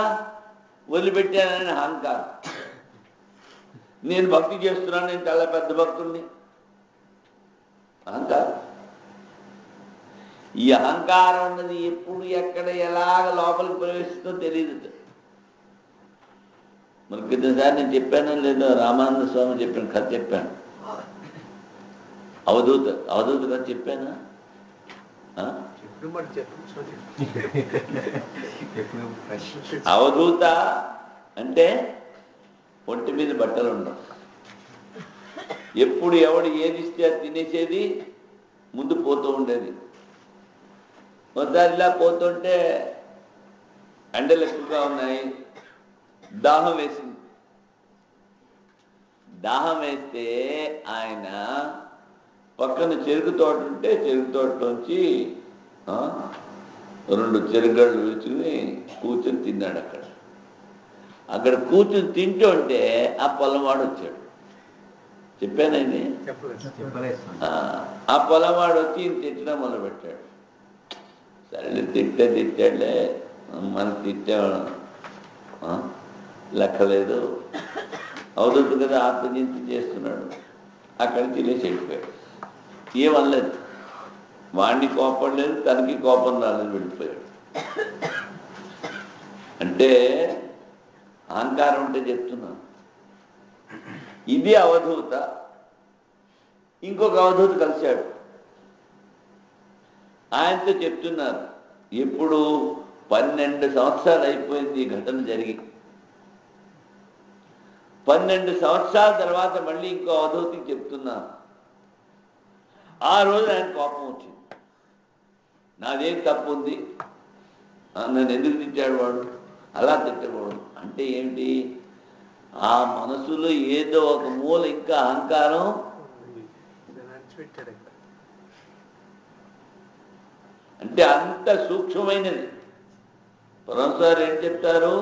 వదిలిపెట్టానని అహంకారం. నేను భక్తి చేస్తున్నాను, నేను చాలా పెద్ద భక్తుడిని, అహంకారం. ఈ అహంకారం ఉన్నది ఎప్పుడు ఎక్కడ ఎలాగ లోపలికి ప్రవేశిస్తుందో తెలియదు. మరి క్రితంసారి నేను చెప్పానో లేదో, రామానంద స్వామి చెప్పిన కథ చెప్పాను. అవధూత కథ చెప్పానా? అవధూత అంటే ఒంటి మీద బట్టలు ఉండవు, ఎప్పుడు ఎవడు ఏది ఇస్తే అది తినేసేది, ముందు పోతూ ఉండేది. ఒకసారి ఇలా పోతుంటే ఎండలు ఎక్కువగా ఉన్నాయి, దాహం వేసింది. దాహం వేస్తే ఆయన పక్కన చెరుకు తోట ఉంటే చెరుకు తోటలోంచి 2 చెరుగళ్ళు వేసుకుని కూర్చొని తిన్నాడు. అక్కడ కూర్చొని తింటుంటే ఆ పొలంవాడు వచ్చాడు. చెప్పానండి, ఆ పొలంవాడు వచ్చి ఈయన తిట్టడం మొదలుపెట్టాడు. సరే తిట్టాడులే, మనకు తిట్టా లెక్కలేదు, అవధూత కదా ఆత్మచింత చేస్తున్నాడు. అక్కడికి తినేసి వెళ్ళిపోయాడు. ఏమనలేదు, వాడిని కోపం లేదు, తనకి కోపం రాలేదు, వెళ్ళిపోయాడు. అంటే అహంకారం ఉంటే చెప్తున్నాను. ఇది అవధూత. ఇంకొక అవధూత కలిశాడు, ఆయనతో చెప్తున్నారు. ఎప్పుడు 12 సంవత్సరాలు అయిపోయింది ఈ ఘటన జరిగి. 12 సంవత్సరాల తర్వాత మళ్ళీ ఇంకో అవధూతికి చెప్తున్నారు. ఆ రోజు ఆయన కోపం వచ్చింది, నాదేం తప్పు ఉంది, నన్ను ఎందుకు తిట్టాడు వాడు, అలా తిట్టకూడదు. అంటే ఏంటి? ఆ మనసులో ఏదో ఒక మూల ఇంకా అహంకారం అంటే అంత సూక్ష్మమైనది. పరమసారి ఏం చెప్తారు?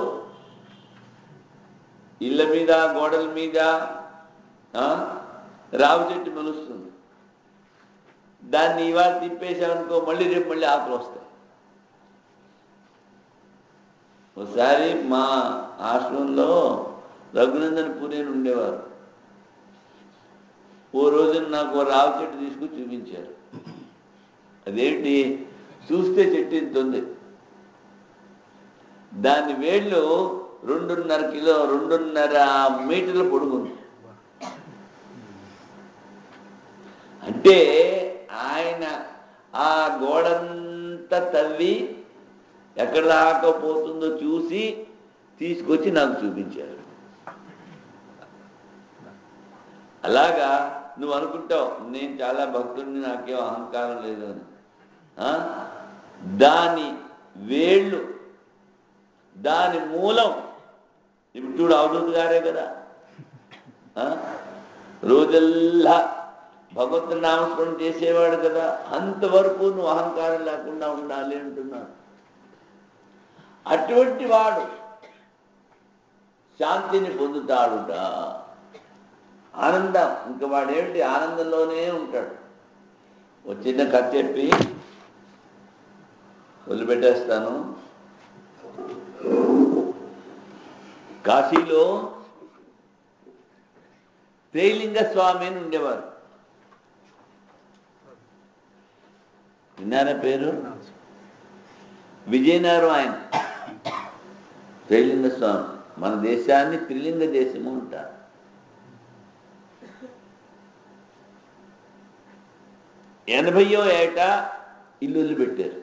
ఇళ్ళ మీద గోడల మీద రావి చెట్టు మెలుస్తుంది, దాన్ని ఇవాళ తిప్పేసామనుకో మళ్ళీ రేపు మళ్ళీ ఆకులు వస్తాయి. ఒకసారి మా ఆశ్రమంలో రఘునందన్ పూరేని ఉండేవారు. ఓ రోజున నాకు రావి చెట్టు తీసుకుని చూపించారు. అదేంటి చూస్తే చెట్టు ఇంత ఉంది, దాని వేళ్ళు 2.5 మీటర్ల పొడుగుంది. అంటే ఆయన ఆ గోడంతా తవ్వి ఎక్కడ దాకా పోతుందో చూసి తీసుకొచ్చి నాకు చూపించారు. అలాగా నువ్వు అనుకుంటావు నేను చాలా భక్తుడిని, నాకేం అహంకారం లేదు అని. దాని వేళ్ళు, దాని మూలం ఇప్పుడు చూడు, అవధూత గారే కదా, రోజల్లా భగవంతుని నామస్మరణ చేసేవాడు కదా, అంతవరకు నువ్వు అహంకారం లేకుండా ఉండాలి అంటున్నాడు. అటువంటి వాడు శాంతిని పొందుతాడుట, ఆనందం. ఇంకా వాడేమిటి, ఆనందంలోనే ఉంటాడు. చిన్న కథ చెప్పి వదిలిపెట్టేస్తాను. కాశీలో త్రైలింగ స్వామి అని ఉండేవారు. విన్నారా పేరు? విజయనగరం ఆయన త్రైలింగ స్వామి. మన దేశాన్ని త్రిలింగ దేశము అంటారు. ఎనభైయో ఏట ఇల్లు వదిలిపెట్టారు.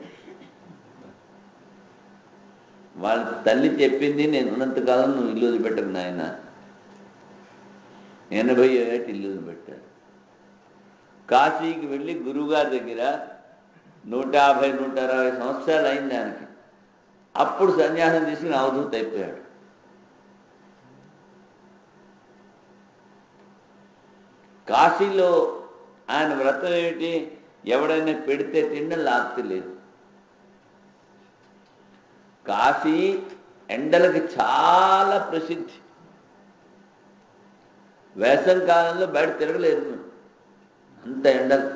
వాళ్ళ తల్లి చెప్పింది, నేను ఉన్నంతకాలం నువ్వు ఇల్లు వదిలిపెట్టకు నాయన. 80వ ఏట ఇల్లు వదిలిపెట్టారు. కాశీకి వెళ్ళి గురువుగారి దగ్గర 150, 160 సంవత్సరాలు అయింది దానికి. అప్పుడు సన్యాసం తీసుకుని అవధూత అయిపోయాడు. కాశీలో ఆయన వ్రతం ఏమిటి? ఎవడైనా పెడితే తిండం, లాప్తి లేదు. కాశీ ఎండలకి చాలా ప్రసిద్ధి. వేసవి కాలంలో బయట తిరగలేదు, అంత ఎండలు.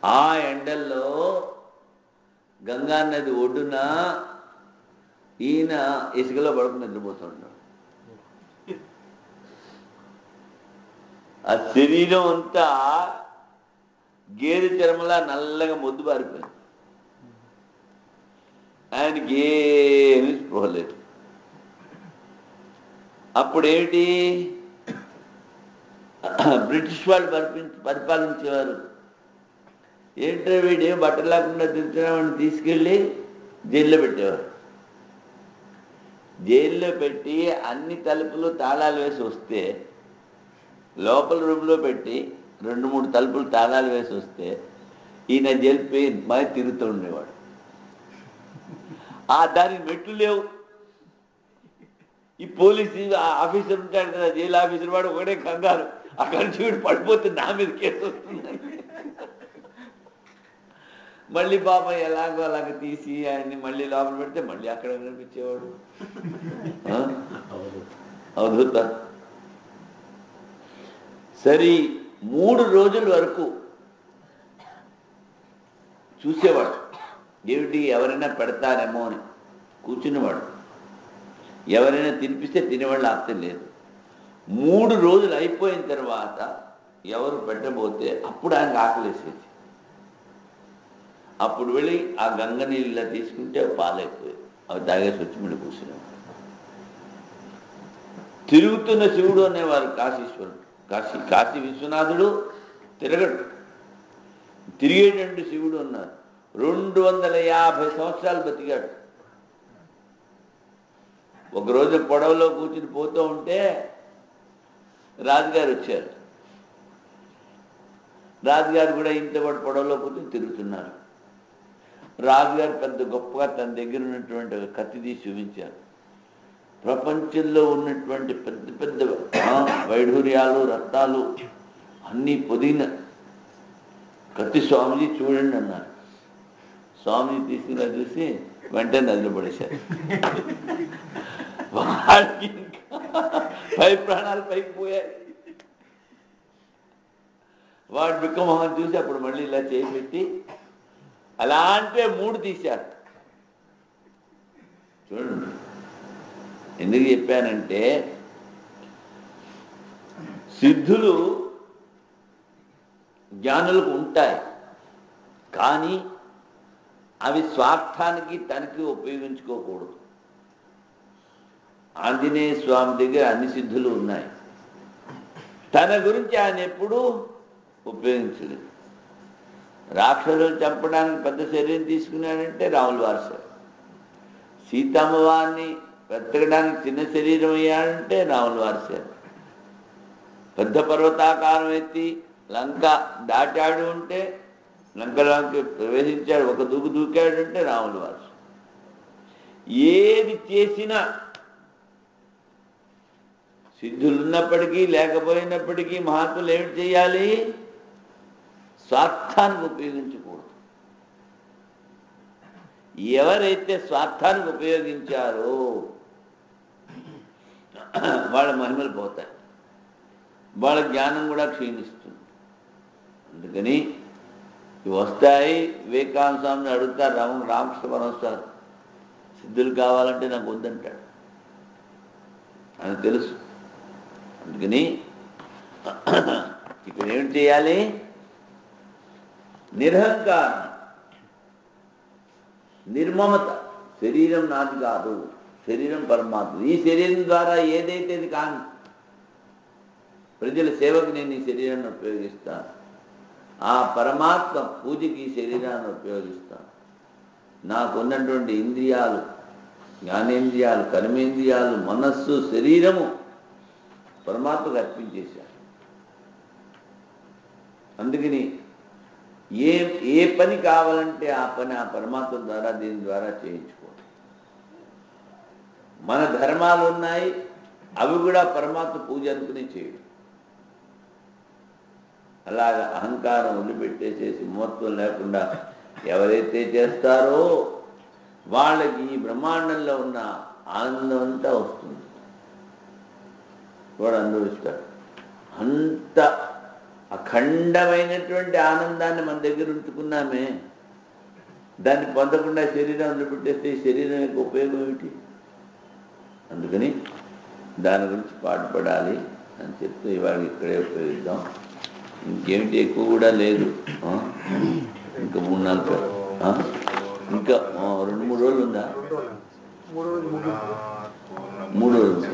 ఆ ఎండల్లో గంగా నది ఒడ్డున ఈయన ఇసుకలో పడుకుని నిద్రపోతుంటాడు. ఆ శరీరం అంతా గేదె చర్మలా నల్లగా మొద్దు పారిపోయింది. ఆయనకి ఏమీ స్పృహ లేదు. అప్పుడేమిటి, బ్రిటిష్ వాళ్ళు పరిపాలించేవారు. ఏంటో వీడేం బట్టలు లేకుండా తిరుగుతున్నామని తీసుకెళ్ళి జైల్లో పెట్టేవారు. జైల్లో పెట్టి అన్ని తలుపులు తాళాలు వేసి వస్తే, లోపల రూమ్లో పెట్టి 2-3 తలుపులు తాళాలు వేసి వస్తే ఈయన జైలుపై బాగా తిరుగుతూ ఉండేవాడు. దానికి మెట్లు లేవు. ఈ పోలీసు ఆఫీసర్ ఉంటాడు కదా, జైలు ఆఫీసర్, వాడు ఒకటే కంగారు, అక్కడి నుంచి వీడు పడిపోతే నా మీద కేసు వస్తుందని. మళ్ళీ పాపం ఎలాగో అలాగ తీసి ఆయన్ని మళ్ళీ లోపల పెడితే మళ్ళీ అక్కడ కనిపించేవాడు. అవధూత. సరి 3 రోజుల వరకు చూసేవాడు. ఏమిటి, ఎవరైనా పెడతారేమో అని కూర్చునేవాడు. ఎవరైనా తినిపిస్తే తినేవాళ్ళు ఆప్తం లేదు. 3 రోజులు అయిపోయిన తర్వాత ఎవరు పెట్టబోతే అప్పుడు ఆయనకు ఆకలేసేది. అప్పుడు వెళ్ళి ఆ గంగ నీళ్ళ తీసుకుంటే పాలైపోయాయి. అవి తాగేసి వచ్చి మళ్ళీ కూర్చునేవాడు. తిరుగుతున్న శివుడు అనేవారు కాశీశ్వరుడు. కాశీ విశ్వనాథుడు తిరగడు, తిరిగేటువంటి శివుడు ఉన్నారు. 250 సంవత్సరాలు బతికాడు. ఒకరోజు పొడవలో కూర్చుని పోతూ ఉంటే రాజుగారు వచ్చారు. రాజుగారు కూడా ఇంత పొడవలో కూర్చుని తిరుగుతున్నారు. రాజుగారు పెద్ద గొప్పగా తన దగ్గర ఉన్నటువంటి కత్తి తీసి చూపించారు. ప్రపంచంలో ఉన్నటువంటి పెద్ద పెద్ద వైఢూర్యాలు, రత్నాలు అన్నీ పొదిగిన కత్తి స్వామిజీ చూడండి అన్నారు. స్వామిజీ తీసుకుని చూసి వెంటనే నదిలో పడేశారు. వాడికి పై ప్రాణాలు పైకి పోయాయి. వాడు బిక్కమోహన్ చూసి అప్పుడు మళ్ళీ ఇలా చేపెట్టి అలా అంటే 3 తీశారు. చూడండి, ఎందుకు చెప్పానంటే సిద్ధులు జ్ఞానులకు ఉంటాయి, కానీ అవి స్వార్థానికి తనకి ఉపయోగించుకోకూడదు. ఆంజనేయ స్వామి దగ్గర అన్ని సిద్ధులు ఉన్నాయి, తన గురించి ఆయన ఎప్పుడూ ఉపయోగించలేదు. రాక్షసులు చంపడానికి పెద్ద శరీరం తీసుకున్నాడంటే రాములు వారసారు. సీతమ్మవారిని వెతకడానికి చిన్న శరీరం అయ్యాడంటే రాములు వారసారు. పెద్ద పర్వతాకారం ఎత్తి లంక దాటాడు అంటే, లంకలోకి ప్రవేశించాడు, ఒక దూకాడు అంటే రాములు వారసు. ఏది చేసినా సిద్ధులున్నప్పటికీ లేకపోయినప్పటికీ మహాత్ములు ఏమిటి చేయాలి? స్వార్థానికి ఉపయోగించకూడదు. ఎవరైతే స్వార్థానికి ఉపయోగించారో వాళ్ళ మహిమలు పోతాయి, వాళ్ళ జ్ఞానం కూడా క్షీణిస్తుంది. అందుకని ఇవి వస్తాయి. వివేకానంద స్వామిని అడుగుతారు, రామకృష్ణ పరమహంస సిద్ధులు కావాలంటే నాకు వద్దంటాడు, అని తెలుసు. అందుకని ఇక్కడ ఏమిటి చేయాలి? నిరహంకారం, నిర్మమత. శరీరం నాది కాదు, శరీరం పరమాత్మ. ఈ శరీరం ద్వారా ఏదైతే అది కాను, ప్రజల సేవకు నేను ఈ శరీరాన్ని ఉపయోగిస్తాను, ఆ పరమాత్మ పూజకి ఈ శరీరాన్ని ఉపయోగిస్తాను. నాకున్నటువంటి ఇంద్రియాలు, జ్ఞానేంద్రియాలు, కర్మేంద్రియాలు, మనస్సు, శరీరము పరమాత్మకు అర్పించేశాను. అందుకని ఏ ఏ పని కావాలంటే ఆ పని ఆ పరమాత్మ ద్వారా దీని ద్వారా చేయించుకోండి. మన ధర్మాలు ఉన్నాయి, అవి కూడా పరమాత్మ పూజ అనుకుని చేయడం. అలాగా అహంకారం వదిలిపెట్టేసేసి మూర్తం లేకుండా ఎవరైతే చేస్తారో వాళ్ళకి ఈ బ్రహ్మాండంలో ఉన్న ఆనందం అంతా వస్తుంది, వాడు అనుభవిస్తాడు. అంత అఖండమైనటువంటి ఆనందాన్ని మన దగ్గర ఉంచుకున్నామే, దాన్ని పొందకుండా శరీరం వదిలిపెట్టేస్తే శరీరం యొక్క ఉపయోగం ఏమిటి? అందుకని దాని గురించి పాటుపడాలి అని చెప్తూ ఇవాళ ఇక్కడే ఉపయోగిద్దాం. ఇంకేమిటి ఎక్కువ కూడా లేదు, ఇంకా 3-4 ఇంకా 2-3 రోజులు ఉందా? 3 రోజులు.